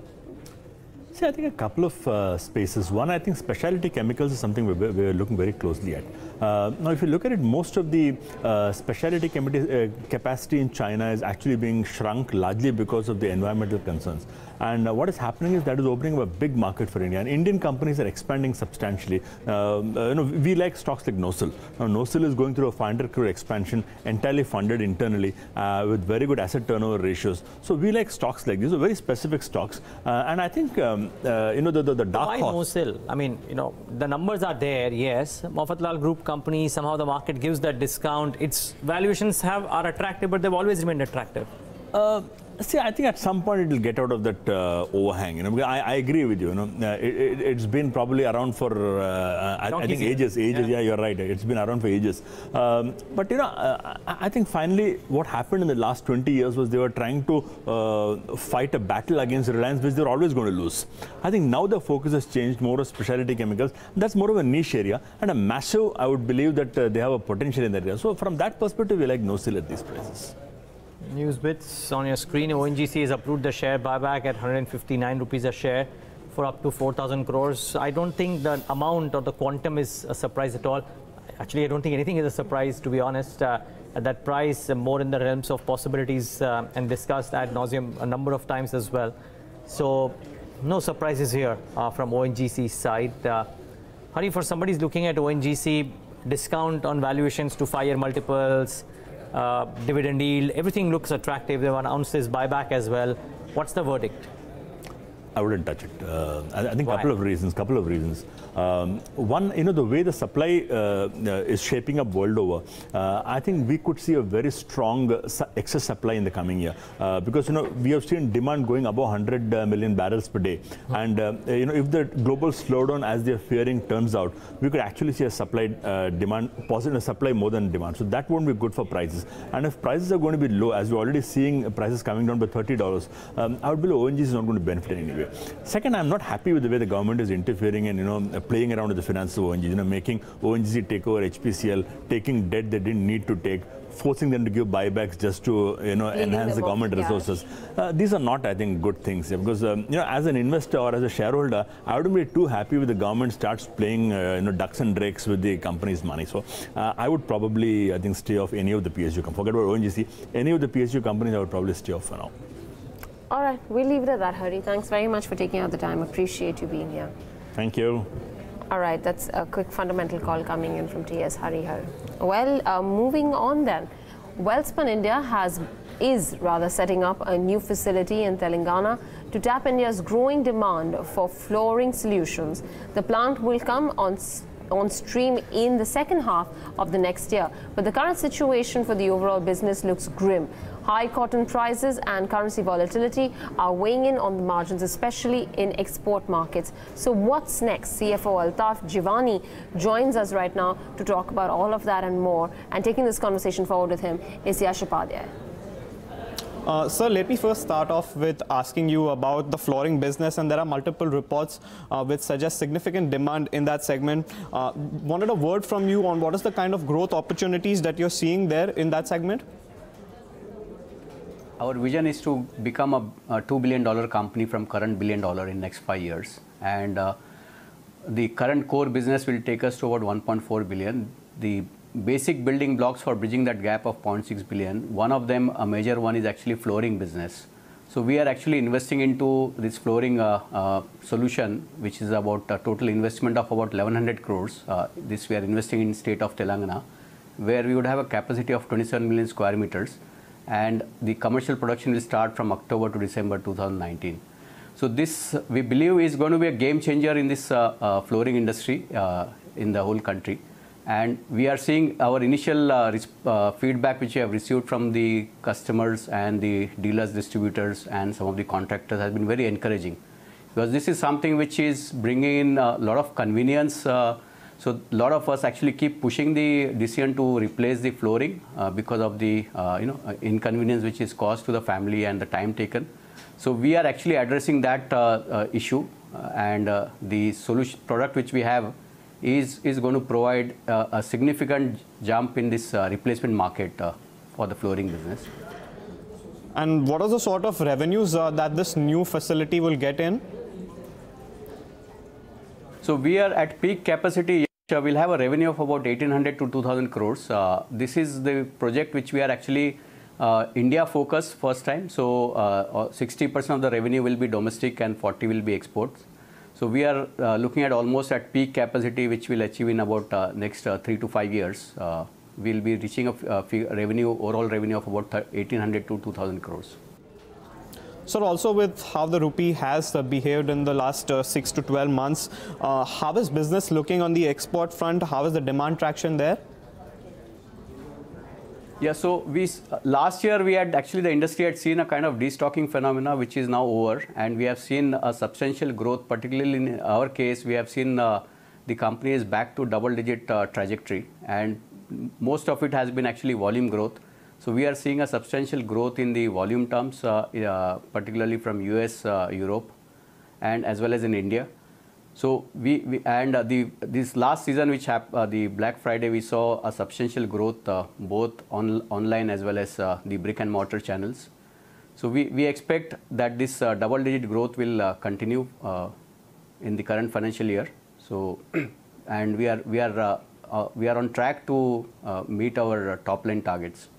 See, I think a couple of spaces. One, I think specialty chemicals is something we're looking very closely at. Now, if you look at it, most of the specialty capacity in China is actually being shrunk largely because of the environmental concerns. And what is happening is that is opening up a big market for India. And Indian companies are expanding substantially. We like stocks like NOSIL. Now, NOSIL is going through a 500 crore expansion, entirely funded internally with very good asset turnover ratios. So we like stocks like these, very specific stocks. And I think, the dark Why horse. NOSIL? I mean, the numbers are there, yes. Motilal Group company, somehow the market gives that discount. Its valuations are attractive, but they've always remained attractive. See, I think at some point it will get out of that overhang. I agree with you. It's been probably around for I think ages. Yeah, you're right. It's been around for ages. But I think finally what happened in the last 20 years was they were trying to fight a battle against Reliance, which they're always going to lose. I think now the focus has changed more of specialty chemicals. That's more of a niche area and a massive. I would believe that they have a potential in that area. So from that perspective, we like NOSIL at these prices. News bits on your screen. ONGC has approved the share buyback at 159 rupees a share for up to 4,000 crores. I don't think the amount or the quantum is a surprise at all. Actually, I don't think anything is a surprise, to be honest. At that price, more in the realms of possibilities and discussed ad nauseum a number of times as well. So, no surprises here from ONGC's side. Hari, for somebody who's looking at ONGC, discount on valuations to 5-year multiples, dividend yield, everything looks attractive. They've announced this buyback as well. What's the verdict? I wouldn't touch it. I think a couple of reasons. One, the way the supply is shaping up world over, I think we could see a very strong excess supply in the coming year because we have seen demand going above 100 million barrels per day, and if the global slowdown as they're fearing turns out, we could actually see a supply demand positive supply more than demand. So that won't be good for prices. And if prices are going to be low, as we're already seeing prices coming down by $30, I would believe ONGC is not going to benefit in any way. Second, I'm not happy with the way the government is interfering and playing around with the finances of ONGC, making ONGC take over HPCL, taking debt they didn't need to take, forcing them to give buybacks just to enhance the government resources. These are not, I think, good things because as an investor or as a shareholder, I wouldn't be too happy with the government starts playing ducks and drakes with the company's money. So I would probably, I think, stay off any of the PSU companies. Forget about ONGC. Any of the PSU companies, I would probably stay off for now. All right, we'll leave it at that, Hari. Thanks very much for taking out the time. Appreciate you being here. Thank you. All right, that's a quick fundamental call coming in from TS Harihar. Well, moving on then. Welspun India is setting up a new facility in Telangana to tap India's growing demand for flooring solutions. The plant will come on stream in the second half of the next year. But the current situation for the overall business looks grim. High cotton prices and currency volatility are weighing in on the margins, especially in export markets. So what's next? CFO Altaf Jivani joins us right now to talk about all of that and more. And taking this conversation forward with him is Yash Upadhyay. Sir, let me first start off with asking you about the flooring business, and there are multiple reports which suggest significant demand in that segment. Wanted a word from you on what is the kind of growth opportunities that you're seeing there in that segment? Our vision is to become a $2 billion company from current $1 billion in next 5 years. And the current core business will take us toward 1.4 billion. The basic building blocks for bridging that gap of 0.6 billion, one of them, a major one, is actually flooring business. So we are actually investing into this flooring solution, which is about a total investment of about 1,100 crores. This we are investing in state of Telangana. where we would have a capacity of 27 million square meters, and the commercial production will start from October to December 2019. So this, we believe, is going to be a game changer in this flooring industry in the whole country. And we are seeing our initial feedback which we have received from the customers and the dealers, distributors, and some of the contractors has been very encouraging. Because this is something which is bringing in a lot of convenience. So a lot of us actually keep pushing the decision to replace the flooring because of the inconvenience which is caused to the family and the time taken. So we are actually addressing that issue, and the solution product which we have is going to provide a significant jump in this replacement market for the flooring business. And what are the sort of revenues that this new facility will get in? So we are at peak capacity. We'll have a revenue of about 1,800 to 2,000 crores. This is the project which we are actually India focused first time. So 60% of the revenue will be domestic and 40 will be exports. So we are looking at almost at peak capacity, which we'll achieve in about next 3 to 5 years. We'll be reaching a revenue, overall revenue of about 1,800 to 2,000 crores. So also with how the rupee has behaved in the last 6 to 12 months, how is business looking on the export front? How is the demand traction there? Yeah, so last year we had actually, the industry had seen a kind of destocking phenomena which is now over, and we have seen a substantial growth. Particularly in our case, we have seen the company is back to double-digit trajectory, and most of it has been actually volume growth. So we are seeing a substantial growth in the volume terms, particularly from US, Europe, and as well as in India. So this last season, which happened, the Black Friday, we saw a substantial growth both online as well as the brick and mortar channels. So we expect that this double-digit growth will continue in the current financial year. So, and we are on track to meet our top line targets.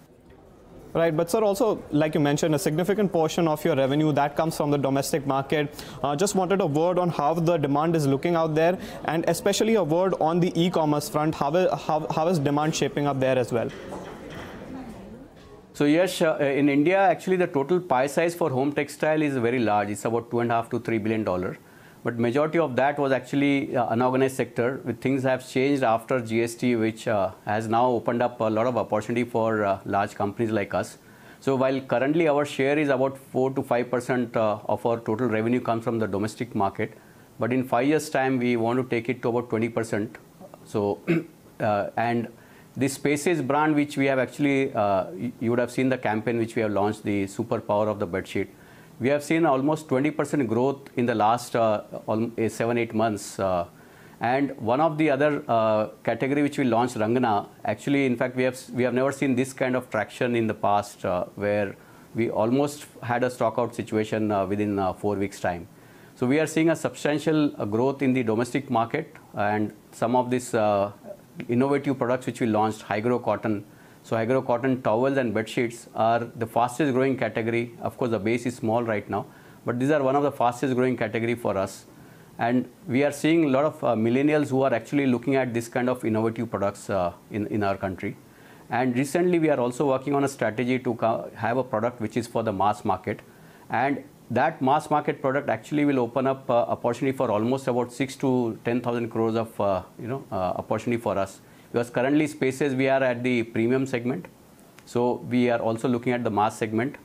Right, but sir, also, like you mentioned, a significant portion of your revenue that comes from the domestic market. Just wanted a word on how the demand is looking out there, and especially a word on the e-commerce front. How is demand shaping up there as well? So yes, in India, actually the total pie size for home textile is very large. It's about $2.5 to $3 billion. But majority of that was actually unorganized sector. Things have changed after GST, which has now opened up a lot of opportunity for large companies like us. So while currently our share is about 4 to 5% of our total revenue comes from the domestic market, but in 5 years' time we want to take it to about 20%. So and the Spaces brand, which we have actually, you would have seen the campaign which we have launched, the super power of the bedsheet. We have seen almost 20% growth in the last 7-8 months. And one of the other category which we launched, Rangana, actually, in fact, we have never seen this kind of traction in the past, where we almost had a stock out situation within 4 weeks' time. So we are seeing a substantial growth in the domestic market, and some of these innovative products which we launched, high-grow cotton. So high-grow cotton towels and bed sheets are the fastest growing category. Of course, the base is small right now, but these are one of the fastest growing category for us. And we are seeing a lot of millennials who are actually looking at this kind of innovative products in our country. And recently, we are also working on a strategy to have a product which is for the mass market. And that mass market product actually will open up opportunity for almost about 6 to 10,000 crores of opportunity for us. Because currently Spaces, we are at the premium segment, so we are also looking at the mass segment,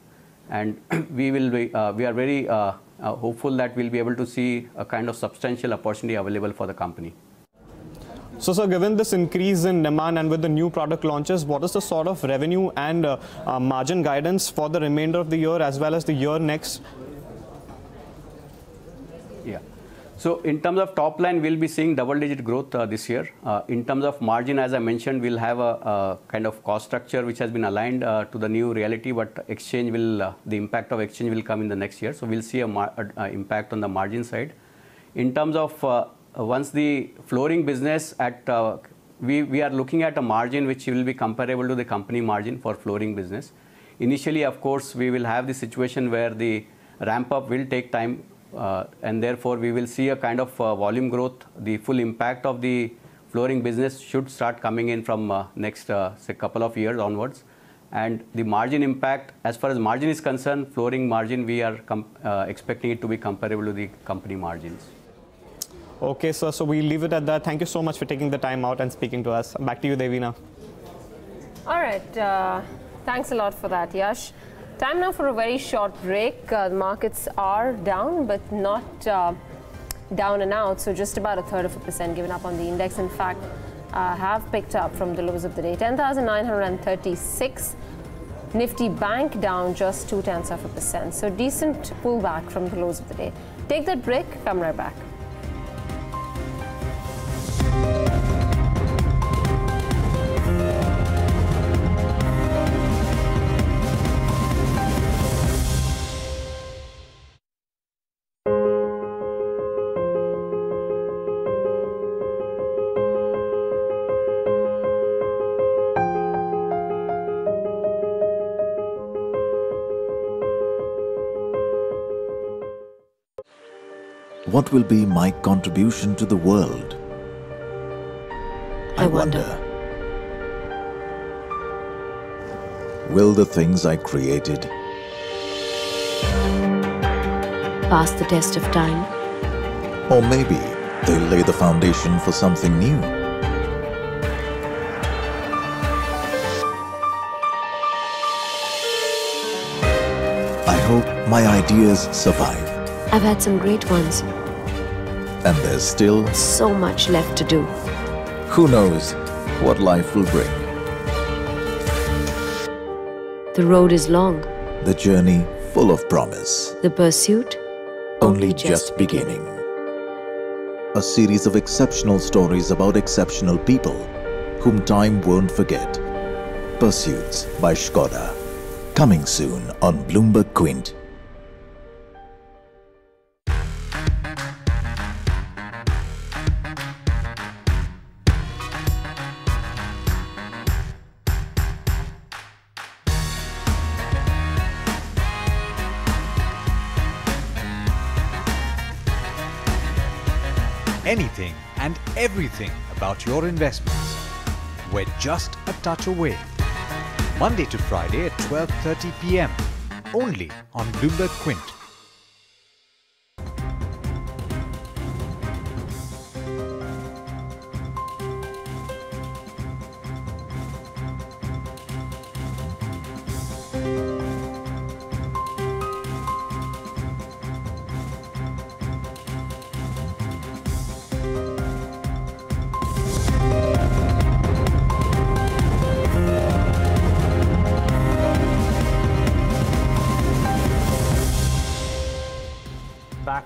and we are very hopeful that we'll be able to see a kind of substantial opportunity available for the company. So, sir, given this increase in demand and with the new product launches, what is the sort of revenue and margin guidance for the remainder of the year as well as the year next? Yeah. So in terms of top line, we'll be seeing double-digit growth this year. In terms of margin, as I mentioned, we'll have a kind of cost structure which has been aligned to the new reality, but exchange will, the impact of exchange will come in the next year. So we'll see a impact on the margin side. In terms of once the flooring business we are looking at a margin which will be comparable to the company margin for flooring business. Initially, of course, we will have the situation where the ramp up will take time. And therefore, we will see a kind of volume growth. The full impact of the flooring business should start coming in from next say couple of years onwards. And the margin impact, as far as margin is concerned, flooring margin, we are expecting it to be comparable to the company margins. Okay, sir. So we'll leave it at that. Thank you so much for taking the time out and speaking to us. Back to you, Devina. All right. Thanks a lot for that, Yash. Time now for a very short break. The markets are down, but not down and out. So just about 1/3% given up on the index. In fact, have picked up from the lows of the day. 10,936. Nifty Bank down just 0.2%. So decent pullback from the lows of the day. Take that break. Come right back. What will be my contribution to the world? I wonder. Will the things I created pass the test of time? Or maybe they'll lay the foundation for something new? I hope my ideas survive. I've had some great ones. And there's still so much left to do. Who knows what life will bring? The road is long. The journey full of promise. The pursuit only just beginning. A series of exceptional stories about exceptional people whom time won't forget. Pursuits by Skoda. Coming soon on Bloomberg Quint. Anything and everything about your investments. We're just a touch away. Monday to Friday at 12:30 p.m. only on Bloomberg Quint.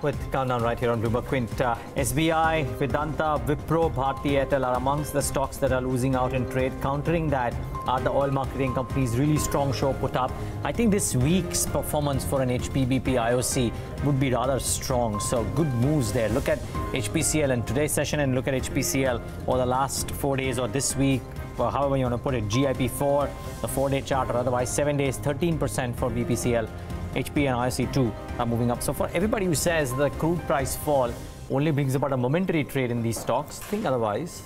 With countdown right here on Bloomberg Quint. SBI, Vedanta, Wipro, Bharti Airtel are amongst the stocks that are losing out in trade. Countering that are the oil marketing companies. Really strong show put up. I think this week's performance for an HPBP IOC would be rather strong. So good moves there. Look at HPCL in today's session and look at HPCL over the last 4 days or this week, or however you want to put it. GIP4, the 4-day chart, or otherwise 7 days, 13% for BPCL. HP and IOC2 are moving up. So for everybody who says the crude price fall only brings about a momentary trade in these stocks, think otherwise.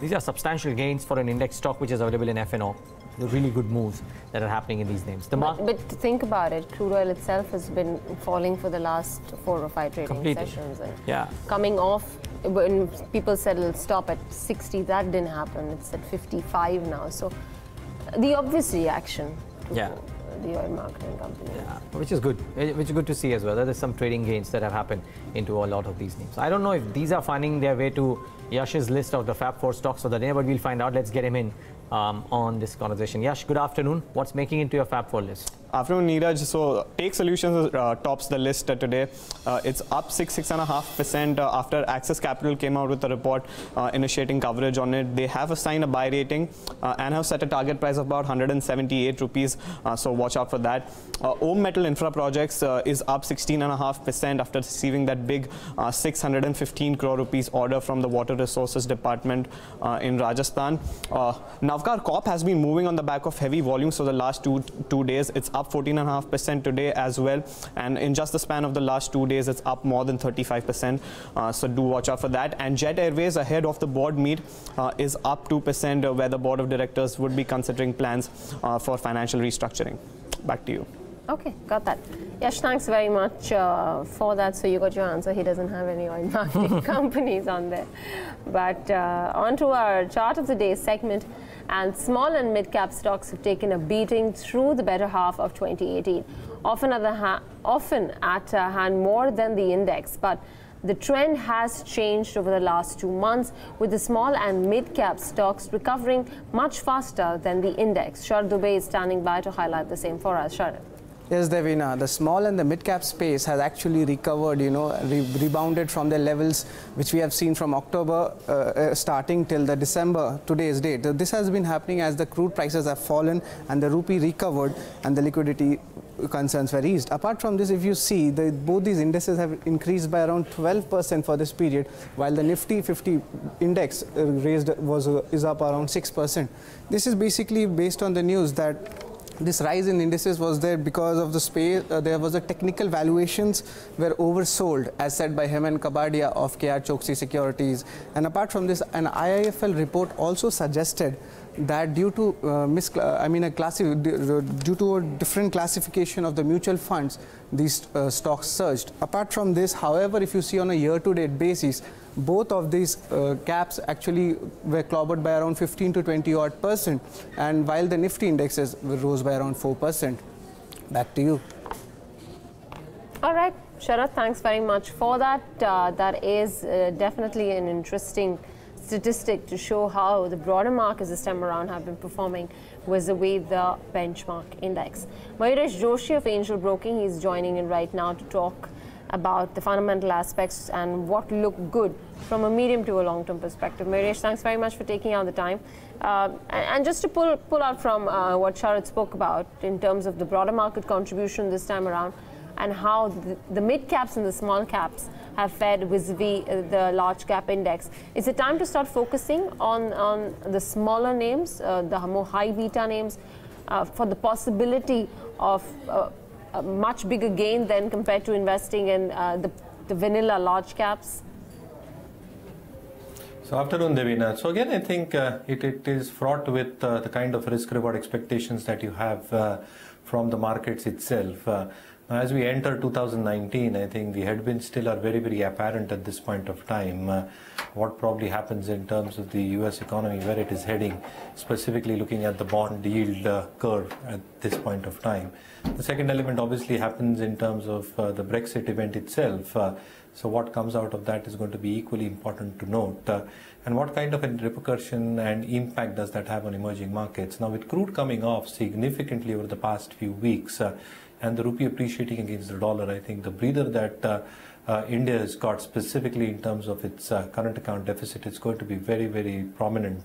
These are substantial gains for an index stock which is available in FNO. The really good moves that are happening in these names. But think about it, crude oil itself has been falling for the last 4 or 5 trading sessions. And coming off, when people said it'll stop at 60, that didn't happen. It's at 55 now. So the obvious reaction to the oil marketing company. Yeah, which is good. Which is good to see as well. There is some trading gains that have happened into a lot of these names. I don't know if these are finding their way to Yash's list of the Fab 4 stocks for the day, but we'll find out. Let's get him in on this conversation. Yash, good afternoon. What's making into your Fab 4 list? Afternoon, Neeraj. So Take Solutions tops the list today. It's up 6.5% after Axis Capital came out with a report initiating coverage on it. They have assigned a buy rating and have set a target price of about 178 rupees. So watch out for that. Om Metal Infraprojects is up 16.5% after receiving that big 615 crore rupees order from the Water Resources Department in Rajasthan. Now Navkar Corp has been moving on the back of heavy volumes for the last two days. It's up 14.5% today as well, and in just the span of the last 2 days, it's up more than 35%. So do watch out for that. And Jet Airways, ahead of the board meet, is up 2%, where the board of directors would be considering plans for financial restructuring. Back to you. Okay, got that. Yash, thanks very much for that. So you got your answer. He doesn't have any oil marketing companies on there. But on to our chart of the day segment. And small and mid-cap stocks have taken a beating through the better half of 2018, often at hand more than the index. But the trend has changed over the last 2 months, with the small and mid-cap stocks recovering much faster than the index. Sharad Dubey is standing by to highlight the same for us. Sharad. Yes, Devina, the small and the mid-cap space has actually recovered, rebounded from the levels which we have seen from October starting till the December, today's date. This has been happening as the crude prices have fallen and the rupee recovered and the liquidity concerns were eased. Apart from this, if you see, both these indices have increased by around 12% for this period, while the Nifty 50 index is up around 6%. This is basically based on the news that this rise in indices was there because of the space. There was a technical valuations were oversold, as said by Hemant Kabadia of KR Choksi Securities. And apart from this, an IIFL report also suggested that due to due to a different classification of the mutual funds, these stocks surged. Apart from this, however, if you see on a year-to-date basis, both of these caps actually were clobbered by around 15 to 20% odd, and while the Nifty indexes rose by around 4%. Back to you. All right, Sharad, thanks very much for that. That is definitely an interesting statistic to show how the broader markets this time around have been performing vis-a-vis the benchmark index. Mayuresh Joshi of Angel Broking, he's joining in right now to talk about the fundamental aspects and what look good from a medium to a long-term perspective. Mayuresh, thanks very much for taking out the time. And just to pull out from what Sharad spoke about in terms of the broader market contribution this time around, and how the mid caps and the small caps have fared vis-a-vis the large cap index. Is it time to start focusing on the smaller names, the more high beta names, for the possibility of a much bigger gain than compared to investing in the vanilla large caps? So afternoon, Devina. So again, I think it is fraught with the kind of risk-reward expectations that you have from the markets itself. As we enter 2019, I think the headwinds still are very, very apparent at this point of time. What probably happens in terms of the US economy, where it is heading, specifically looking at the bond yield curve at this point of time. The second element obviously happens in terms of the Brexit event itself. So what comes out of that is going to be equally important to note. And what kind of a repercussion and impact does that have on emerging markets? Now, with crude coming off significantly over the past few weeks, and the rupee appreciating against the dollar, I think the breather that India has got, specifically in terms of its current account deficit, is going to be very, very prominent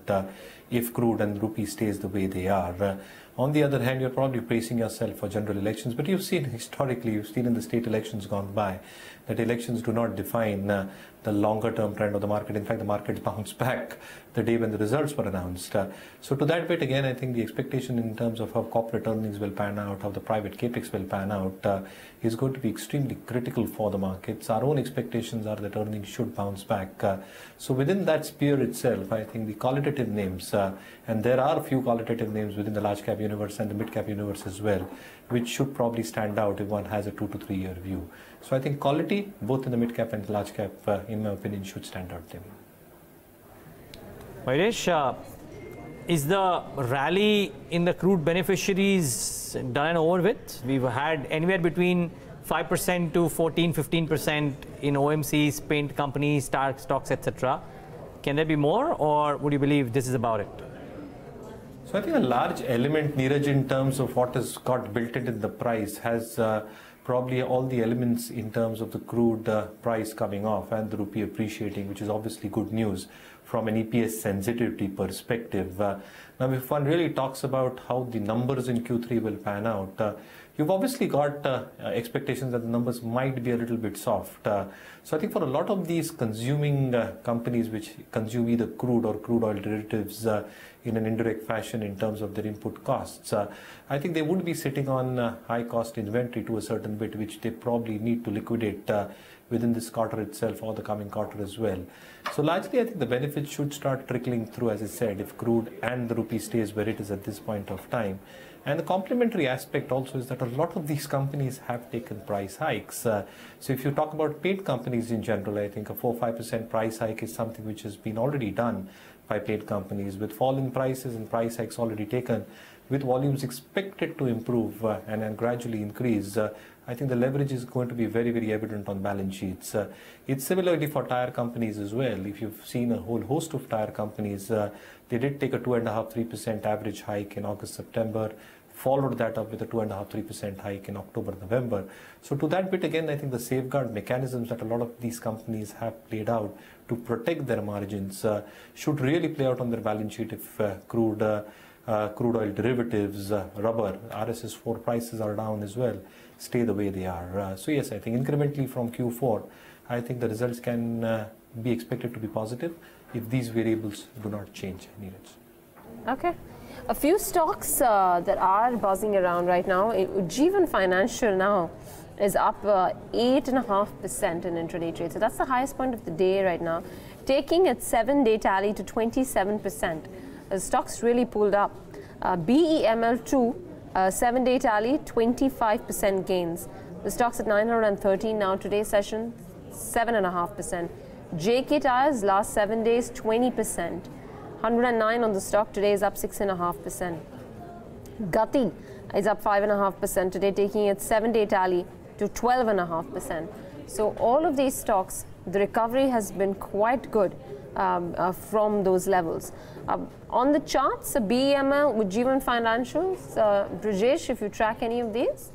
if crude and rupee stays the way they are. On the other hand, you're probably bracing yourself for general elections, but you've seen historically, you've seen in the state elections gone by, that elections do not define the longer term trend of the market. In fact, the market bounced back the day when the results were announced. So to that bit, again, I think the expectation in terms of how corporate earnings will pan out, how the private capex will pan out, is going to be extremely critical for the markets. Our own expectations are that earnings should bounce back. So within that sphere itself, I think the qualitative names, and there are a few qualitative names within the large cap universe and the mid cap universe as well, which should probably stand out if one has a 2 to 3 year view. So I think quality, both in the mid cap and large cap, in my opinion, should stand out there. Mayuresh, is the rally in the crude beneficiaries done and over with? We've had anywhere between 5% to 14-15% in OMCs, paint companies, stocks, etc. Can there be more, or would you believe this is about it? So I think a large element, Neeraj, in terms of what has got built into the price has probably all the elements in terms of the crude price coming off and the rupee appreciating, which is obviously good news from an EPS sensitivity perspective. Now, if one really talks about how the numbers in Q3 will pan out, you've obviously got expectations that the numbers might be a little bit soft. So I think for a lot of these consuming companies which consume either crude or crude oil derivatives in an indirect fashion in terms of their input costs, I think they would be sitting on high cost inventory to a certain bit, which they probably need to liquidate within this quarter itself or the coming quarter as well. So largely I think the benefits should start trickling through, as I said, if crude and the rupee stays where it is at this point of time. And the complementary aspect also is that a lot of these companies have taken price hikes. So if you talk about paid companies in general, I think a 4-5% price hike is something which has been already done by paid companies with falling prices and price hikes already taken, with volumes expected to improve and gradually increase. I think the leverage is going to be very, very evident on balance sheets. It's similarly for tire companies as well. If you've seen a whole host of tire companies, they did take a 2.5-3% average hike in August, September, followed that up with a 2.5-3% hike in October, November. So to that bit again, I think the safeguard mechanisms that a lot of these companies have played out to protect their margins should really play out on their balance sheet if crude oil derivatives, rubber, RSS4 prices are down as well, stay the way they are. So yes, I think incrementally from Q4, I think the results can be expected to be positive if these variables do not change. Okay. A few stocks that are buzzing around right now. Ujjivan Financial now is up 8.5% in intraday trade. So that's the highest point of the day right now, taking its 7-day tally to 27%. The stock's really pulled up. BEML2, 7-day tally, 25% gains. The stock's at 913 now. Today's session, 7.5%. JK Tires, last 7 days, 20%. 109 on the stock, today is up 6.5%. Gati is up 5.5% today, taking its 7-day tally to 12.5%. So all of these stocks, the recovery has been quite good from those levels. On the charts, BEML, Ujjivan Financials, Brijesh, if you track any of these?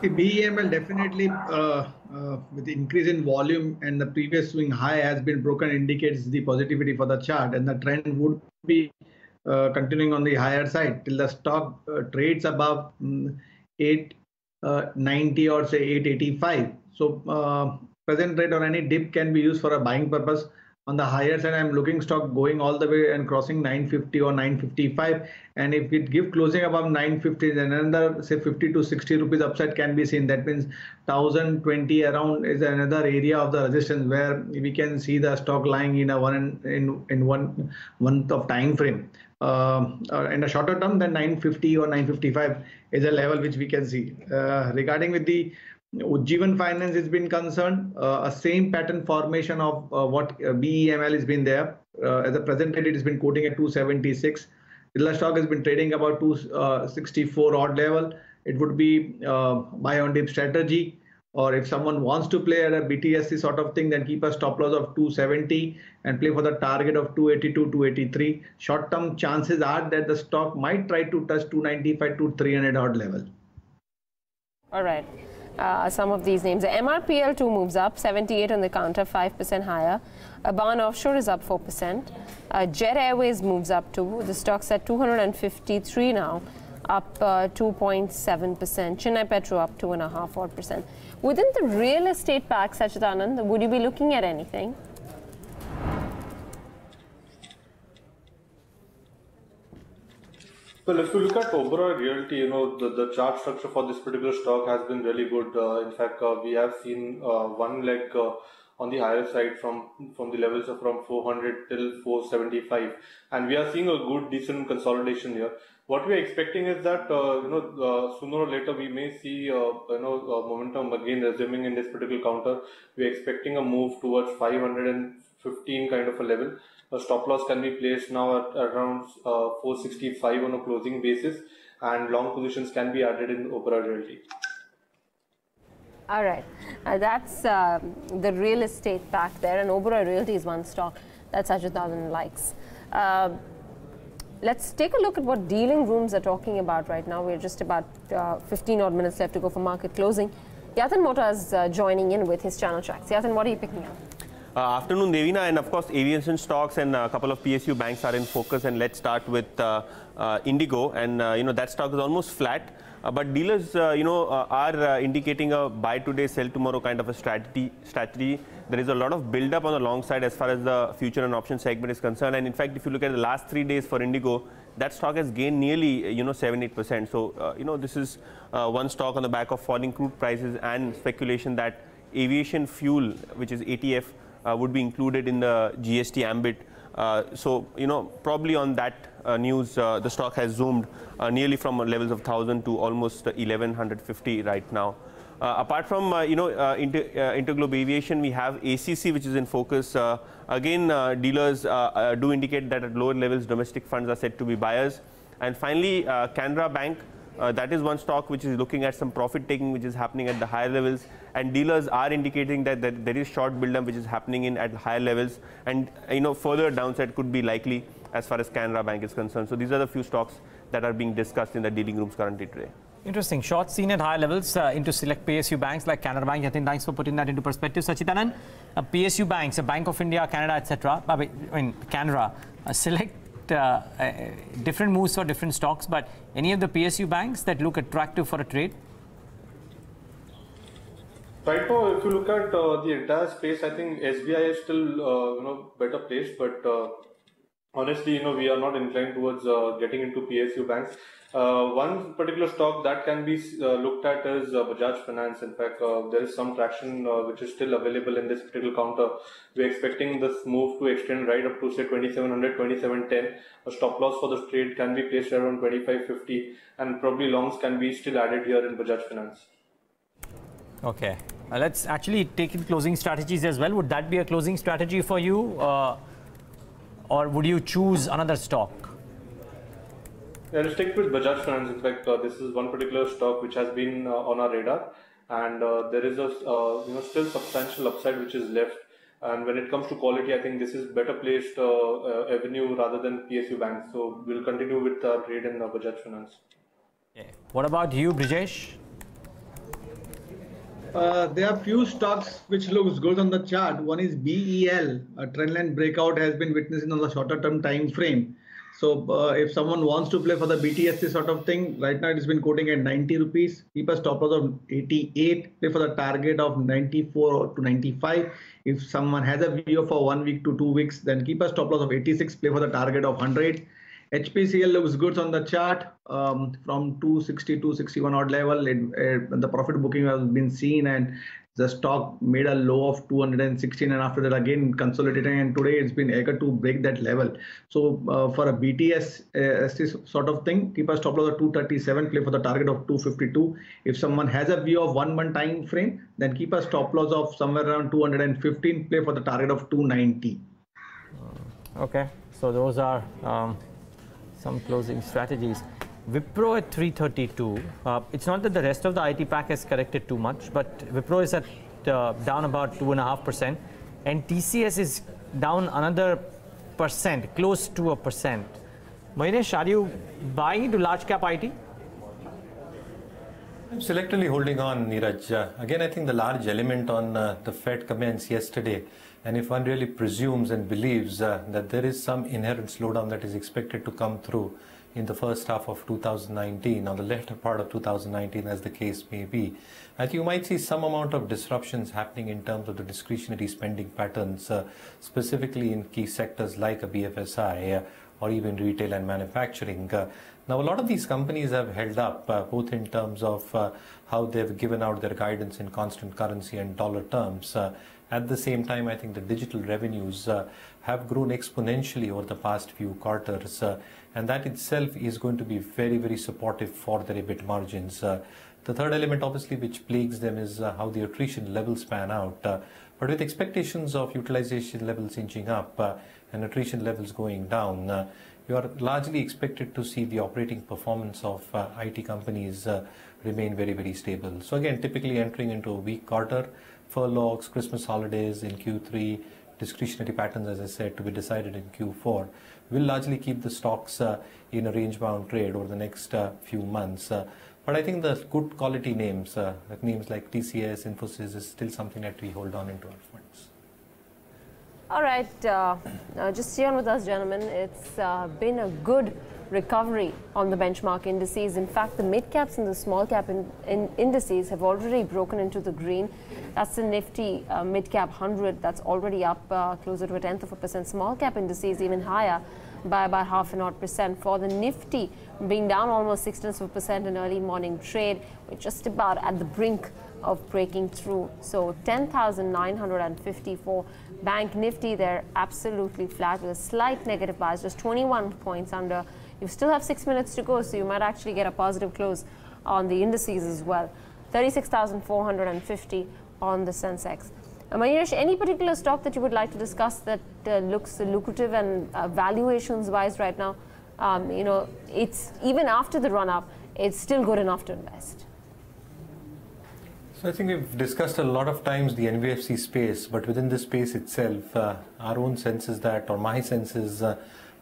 BEML definitely, with the increase in volume and the previous swing high has been broken, indicates the positivity for the chart, and the trend would be continuing on the higher side till the stock trades above 890 or say 885. So present rate or any dip can be used for a buying purpose. On the higher side, I'm looking stock going all the way and crossing 950 or 955. And if it give closing above 950, then another say 50 to 60 rupees upside can be seen. That means 1020 around is another area of the resistance where we can see the stock lying in a 1 month of time frame. In a shorter term, then 950 or 955 is a level which we can see. Regarding with the Ujjivan Finance has been concerned, a same pattern formation of what BEML has been there. As a present rate, it has been quoting at 276. The stock has been trading about 264 odd level. It would be buy on dip strategy, or if someone wants to play at a BTSC sort of thing, then keep a stop loss of 270 and play for the target of 282, 283. Short term chances are that the stock might try to touch 295 to 300 odd level. All right. Some of these names. MRPL2 moves up, 78 on the counter, 5% higher. Aban Offshore is up 4%. Jet Airways moves up too. The stock's at 253 now, up 2.7%. Chennai Petro up 2.5%. Within the real estate pack, Sacchitanand, would you be looking at anything? Well, if you look at Oberoi Realty, the chart structure for this particular stock has been really good. In fact, we have seen one leg on the higher side from the levels of from 400 till 475, and we are seeing a good, decent consolidation here. What we are expecting is that sooner or later we may see momentum again resuming in this particular counter. We are expecting a move towards 515 kind of a level. A stop loss can be placed now at around 465 on a closing basis, and long positions can be added in Oberoi Realty. All right, that's the real estate pack there, and Oberoi Realty is one stock that Sacchitanand likes. Let's take a look at what dealing rooms are talking about right now. We're just about 15 odd minutes left to go for market closing. Yathan Mota is joining in with his channel tracks. Yathan, what are you picking up? Afternoon, Devina, and of course, aviation stocks and a couple of PSU banks are in focus. And let's start with Indigo, and that stock is almost flat. But dealers, are indicating a buy today, sell tomorrow kind of a strategy. There is a lot of build-up on the long side as far as the future and option segment is concerned. And in fact, if you look at the last 3 days for Indigo, that stock has gained nearly 7-8%. So this is one stock on the back of falling crude prices and speculation that aviation fuel, which is ATF, would be included in the GST ambit. Probably on that news, the stock has zoomed nearly from levels of 1,000 to almost 1,150 right now. Apart from Interglobe Aviation, we have ACC, which is in focus. Again, dealers do indicate that at lower levels, domestic funds are said to be buyers. And finally, Canara Bank. That is one stock which is looking at some profit taking which is happening at the higher levels, and dealers are indicating that there is short build-up which is happening at higher levels, and further downside could be likely as far as Canara Bank is concerned. So these are the few stocks that are being discussed in the dealing rooms currently today. Interesting. Short seen at higher levels into select PSU banks like Canara Bank. I think thanks for putting that into perspective. Sacchitanand, PSU banks, Bank of India, Canada, etc. Canara, select different moves for different stocks, but any of the PSU banks that look attractive for a trade? Right now, if you look at the entire space, I think SBI is still better placed, but honestly, we are not inclined towards getting into PSU banks. One particular stock that can be looked at is Bajaj Finance. In fact, there is some traction which is still available in this particular counter. We're expecting this move to extend right up to say 2700, 2710. A stop loss for the trade can be placed around 2550, and probably longs can be still added here in Bajaj Finance. Okay, let's actually take in closing strategies as well. Would that be a closing strategy for you, or would you choose another stock? Yeah, let's stick with Bajaj Finance. In fact, this is one particular stock which has been on our radar, and there is a still substantial upside which is left. And when it comes to quality, I think this is better placed avenue rather than PSU banks. So we'll continue with our trade in Bajaj Finance. Okay. What about you, Brijesh? There are few stocks which looks good on the chart. One is BEL. A trendline breakout has been witnessed on the shorter term time frame. So if someone wants to play for the BTSC sort of thing, right now it has been quoting at 90 rupees. Keep a stop loss of 88. Play for the target of 94 to 95. If someone has a view for 1 week to 2 weeks, then keep a stop loss of 86. Play for the target of 100. HPCL looks good on the chart from 260 to 61 odd level. The profit booking has been seen, and the stock made a low of 216, and after that again consolidating, and today it's been eager to break that level. So for a BTS sort of thing, keep a stop loss of 237, play for the target of 252. If someone has a view of 1 month time frame, then keep a stop loss of somewhere around 215, play for the target of 290. Okay, so those are some closing strategies. Wipro at 332. It's not that the rest of the IT pack has corrected too much, but Wipro is at down about 2.5%, and TCS is down another percent, close to 1%. Mayuresh, are you buying into large cap IT? I'm selectively holding on, Neeraj. Again, I think the large element on the Fed comments yesterday, and if one really presumes and believes that there is some inherent slowdown that is expected to come through in the first half of 2019, or the latter part of 2019 as the case may be, I think you might see some amount of disruptions happening in terms of the discretionary spending patterns, specifically in key sectors like a BFSI or even retail and manufacturing. Now, a lot of these companies have held up, both in terms of how they've given out their guidance in constant currency and dollar terms. At the same time, I think the digital revenues have grown exponentially over the past few quarters, and that itself is going to be very, very supportive for their EBIT margins. The third element, obviously, which plagues them is how the attrition levels pan out. But with expectations of utilization levels inching up and attrition levels going down, you are largely expected to see the operating performance of IT companies remain very, very stable. So again, typically entering into a weak quarter, furloughs, Christmas holidays in Q3, discretionary patterns, as I said, to be decided in Q4, will largely keep the stocks in a range-bound trade over the next few months. But I think the good quality names, names like TCS, Infosys, is still something that we hold on into our funds. All right, just stay on with us, gentlemen. It's been a good recovery on the benchmark indices. In fact, the mid caps and the small cap indices have already broken into the green. That's the Nifty mid cap 100. That's already up closer to 0.1%. Small cap indices even higher by about 0.5% for the Nifty being down almost 0.6% in early morning trade. We're just about at the brink of breaking through. So 10,954. Bank Nifty, they're absolutely flat with a slight negative bias, just 21 points under. You still have 6 minutes to go, so you might actually get a positive close on the indices as well. 36,450 on the Sensex. Mayuresh, any particular stock that you would like to discuss that looks lucrative and valuations wise right now? You know, it's even after the run up, it's still good enough to invest. So I think we've discussed a lot of times the NBFC space, but within the space itself, our own sense is that, or my sense is,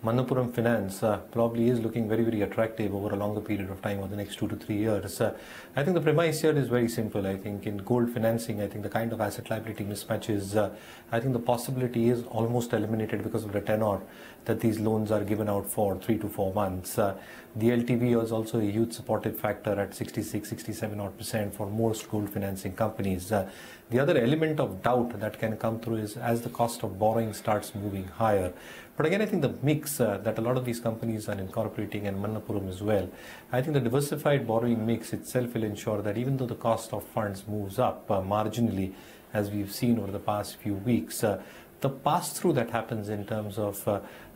Manappuram Finance probably is looking very, very attractive over a longer period of time, over the next 2 to 3 years. I think the premise here is very simple. I think in gold financing, I think the kind of asset liability mismatches, I think the possibility is almost eliminated because of the tenor that these loans are given out for 3 to 4 months. The LTV is also a huge supportive factor at 66, 67% for most gold financing companies. The other element of doubt that can come through is as the cost of borrowing starts moving higher. But again, I think the mix that a lot of these companies are incorporating, and Manappuram as well, I think the diversified borrowing mix itself will ensure that even though the cost of funds moves up marginally, as we've seen over the past few weeks, the pass-through that happens in terms of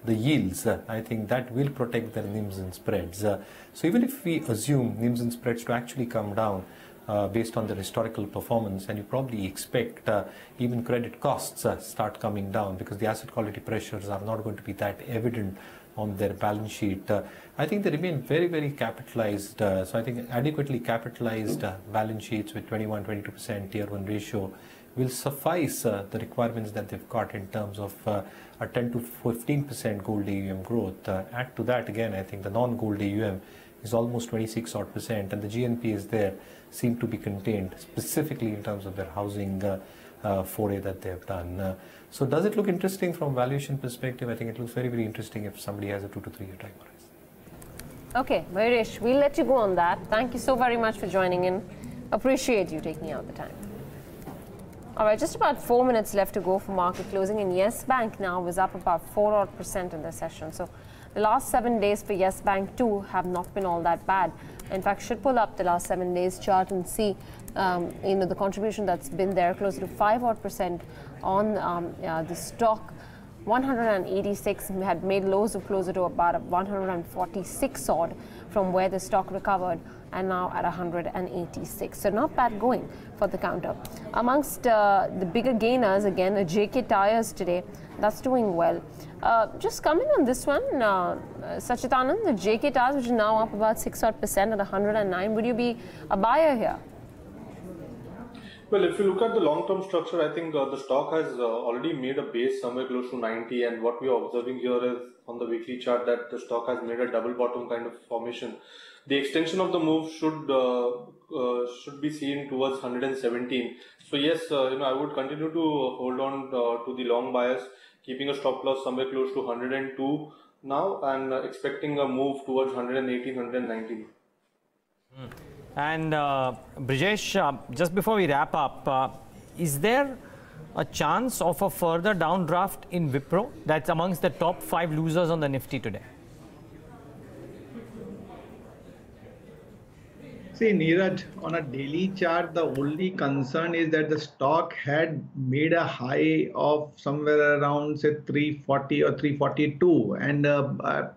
the yields, I think that will protect their NIMs and spreads. So even if we assume NIMs and spreads to actually come down based on their historical performance, and you probably expect even credit costs start coming down because the asset quality pressures are not going to be that evident on their balance sheet. I think they remain very, very capitalized. So I think adequately capitalized balance sheets with 21-22% Tier 1 ratio will suffice the requirements that they've got in terms of a 10 to 15% gold AUM growth. Add to that again, I think the non-gold AUM is almost 26% and the GNPs there seem to be contained specifically in terms of their housing foray that they have done. So does it look interesting from valuation perspective? I think it looks very, very interesting if somebody has a 2 to 3 year time horizon. Okay, Mayuresh, we'll let you go on that. Thank you so very much for joining in. Appreciate you taking out the time. All right, just about 4 minutes left to go for market closing, and Yes Bank now is up about 4% in the session. So the last 7 days for Yes Bank too have not been all that bad. In fact, should pull up the last 7 days chart and see the contribution that's been there, closer to 5% on the stock. 186 had made lows of closer to about 146 odd from where the stock recovered, and now at 186. So not bad going for the counter. Amongst the bigger gainers, again, JK Tires today, that's doing well. Just coming on this one, Sacchitanand, the JK Tires, which is now up about 6% at 109. Would you be a buyer here? Well, if you look at the long-term structure, I think the stock has already made a base somewhere close to 90, and what we are observing here is on the weekly chart that the stock has made a double bottom kind of formation. The extension of the move should be seen towards 117. So yes, I would continue to hold on to the long bias, keeping a stop loss somewhere close to 102 now, and expecting a move towards 118, 119. And Brijesh, just before we wrap up, is there a chance of a further downdraft in Wipro? That's amongst the top 5 losers on the Nifty today. See, Neeraj, on a daily chart, the only concern is that the stock had made a high of somewhere around, say, 340 or 342, and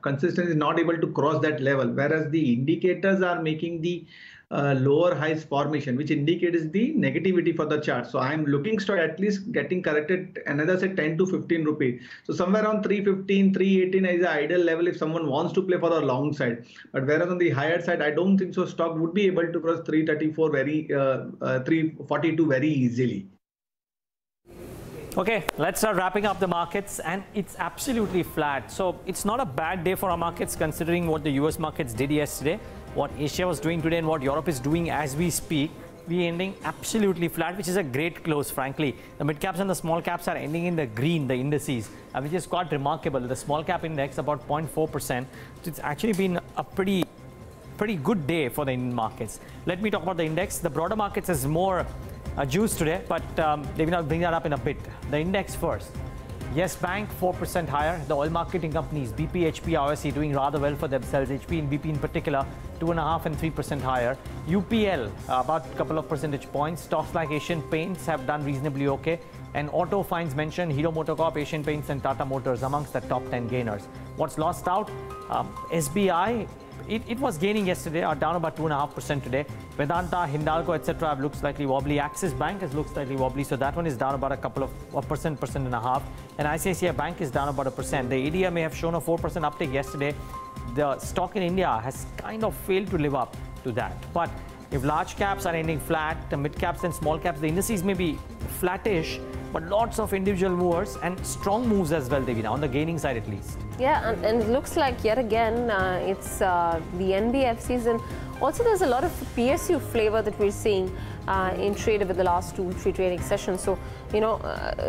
consistently is not able to cross that level, whereas the indicators are making the lower highs formation, which indicates the negativity for the chart. So I'm looking to at least getting corrected another, say, 10 to 15 rupees. So somewhere around 315, 318 is the ideal level if someone wants to play for the long side. But whereas on the higher side, I don't think so stock would be able to cross 334 342 very easily. Okay, let's start wrapping up the markets, and it's absolutely flat. So it's not a bad day for our markets considering what the US markets did yesterday, what Asia was doing today, and what Europe is doing as we speak. we ending absolutely flat, which is a great close, frankly. The mid caps and the small caps are ending in the green, the indices, which is quite remarkable. The small cap index about 0.4%. It's actually been a pretty good day for the Indian markets. Let me talk about the index. The broader markets is more juice today, but they will not bring that up in a bit. The index first. Yes Bank 4% higher. The oil marketing companies BP, HP, IOC doing rather well for themselves. HP and BP in particular 2.5% and 3% higher. UPL about a couple of percentage points. Stocks like Asian Paints have done reasonably okay. And auto finds mentioned Hero MotoCorp, Asian Paints and Tata Motors amongst the top 10 gainers. What's lost out? SBI. It was gaining yesterday, down about 2.5% today. Vedanta, Hindalco, etc. looks slightly wobbly. Axis Bank has looked slightly wobbly, so that one is down about a couple of percent and a half. And ICICI Bank is down about 1%. The ADR may have shown a 4% uptick yesterday. The stock in India has kind of failed to live up to that. But if large caps are ending flat, the mid caps and small caps, the indices may be flattish, but lots of individual movers and strong moves as well, Devina, on the gaining side at least. Yeah, and it looks like yet again it's the NBFCs, and also there's a lot of PSU flavor that we're seeing in trade over the last 2-3 trading sessions. So, you know,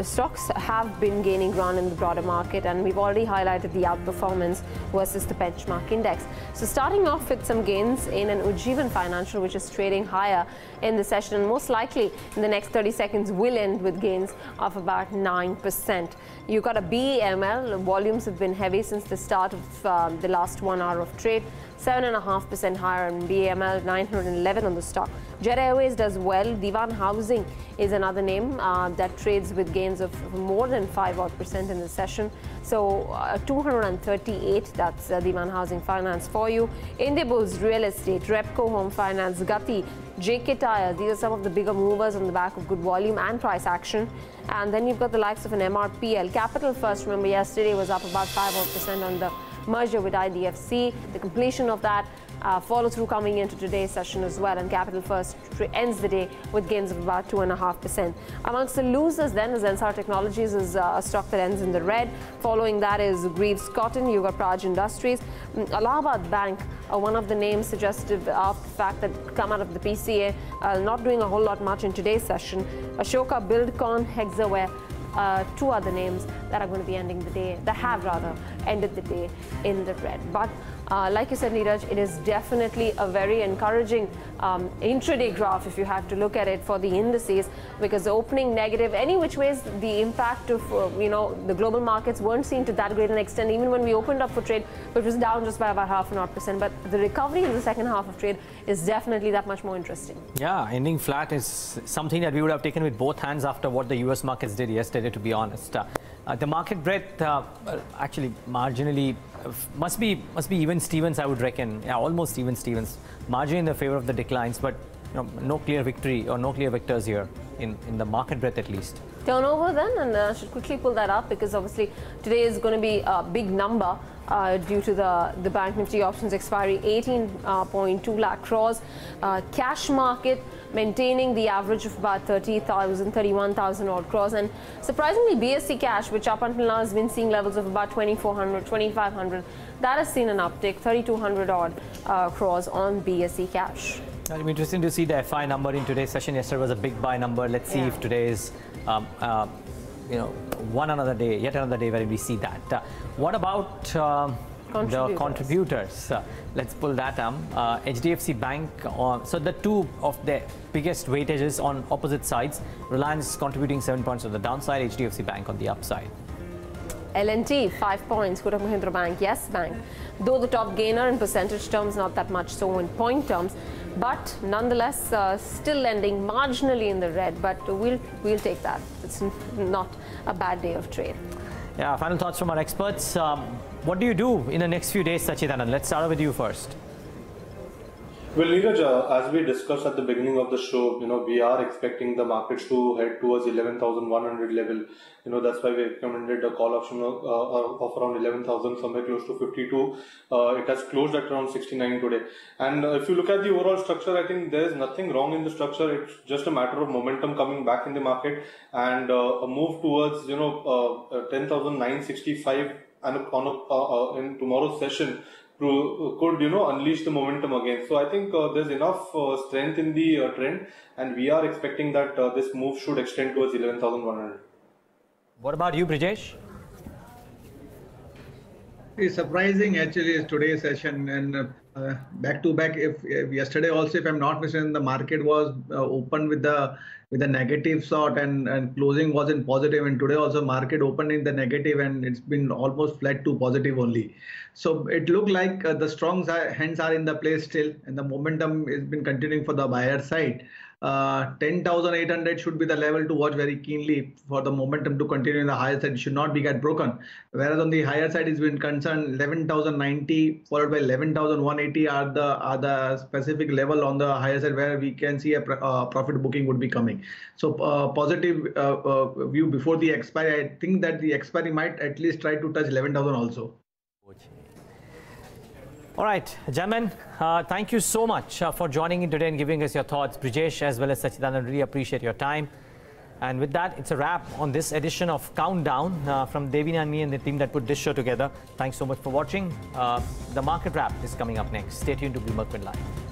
stocks have been gaining ground in the broader market, and we've already highlighted the outperformance versus the benchmark index. So starting off with some gains in an Ujjivan Financial, which is trading higher in the session, and most likely in the next 30 seconds will end with gains of about 9%. You've got a BEML. Volumes have been heavy since the start of the last 1 hour of trade. 7.5% higher in BEML, 911 on the stock. Jet Airways does well. Diwan Housing is another name that trades with gains of more than 5% in the session. So 238, that's Diwan Housing Finance for you. Tradebulls Real Estate, Repco Home Finance, Gati, JK Tyre. These are some of the bigger movers on the back of good volume and price action. And then you've got the likes of an MRPL. Capital First, remember yesterday was up about 5% on the merger with IDFC. The completion of that follow through coming into today's session as well, and Capital First ends the day with gains of about 2.5%. Amongst the losers then is Zensar Technologies, is a stock that ends in the red. Following that is Greaves Cotton. You've got Praj Industries. Allahabad Bank, one of the names suggestive of the fact that come out of the PCA, not doing a whole lot much in today's session. Ashoka, Buildcon, Hexaware. Two other names that are going to be ending the day, that have rather ended the day in the red. But like you said, Neeraj, it is definitely a very encouraging intraday graph if you have to look at it for the indices, because the opening negative, any which ways, the impact of the global markets weren't seen to that great an extent even when we opened up for trade, which was down just by about 0.5%. But the recovery in the second half of trade is definitely that much more interesting. Yeah, ending flat is something that we would have taken with both hands after what the US markets did yesterday, to be honest. The market breadth actually marginally must be even Stevens, I would reckon. Yeah, almost even Stevens. Margin in the favor of the declines, but no clear victory or no clear victors here in the market breadth at least. Turnover then, and I should quickly pull that up because obviously today is going to be a big number due to the Bank Nifty options expiry, 18.2 lakh crores. Cash market maintaining the average of about 30,000, 31,000 odd crores, and surprisingly BSE cash, which up until now has been seeing levels of about 2,400, 2,500, that has seen an uptick, 3,200 odd crores on BSE cash. It'll be interesting to see the FI number in today's session. Yesterday was a big buy number. Let's see if today is yet another day where we see that. What about the contributors? Let's pull that up. HDFC Bank, so the two of the biggest weightages on opposite sides. Reliance contributing 7 points on the downside, HDFC Bank on the upside. L&T 5 points, Kotak Mahindra Bank, Yes Bank, though the top gainer in percentage terms, not that much so in point terms, but nonetheless still lending marginally in the red, but we'll take that. It's not a bad day of trade. Yeah, final thoughts from our experts. What do you do in the next few days, Sacchitanand? Let's start with you first. Well, Neeraj, as we discussed at the beginning of the show, we are expecting the markets to head towards 11,100 level. That's why we recommended a call option of around 11,000, somewhere close to 52. It has closed at around 69 today. And if you look at the overall structure, I think there is nothing wrong in the structure. It's just a matter of momentum coming back in the market and a move towards, 10,965. And in tomorrow's session, could unleash the momentum again. So I think there's enough strength in the trend, and we are expecting that this move should extend towards 11,100. What about you, Brijesh? It's surprising actually today's session, and back to back. If yesterday also, if I'm not mistaken, the market was open with a negative sort and closing was in positive, and today also market opened in the negative and it's been almost flat to positive only. So it looked like the strong hands are in the place still, and the momentum has been continuing for the buyer side. 10,800 should be the level to watch very keenly for the momentum to continue in the higher side. It should not be get broken. Whereas on the higher side is been concerned, 11,090 followed by 11,180 are the specific level on the higher side where we can see a profit booking would be coming. So positive view before the expiry. I think that the expiry might at least try to touch 11,000 also. All right, gentlemen, thank you so much for joining in today and giving us your thoughts. Brijesh as well as Sacchitanand, really appreciate your time. And with that, it's a wrap on this edition of Countdown from Devina and me and the team that put this show together. Thanks so much for watching. The market wrap is coming up next. Stay tuned to Bloomberg Live.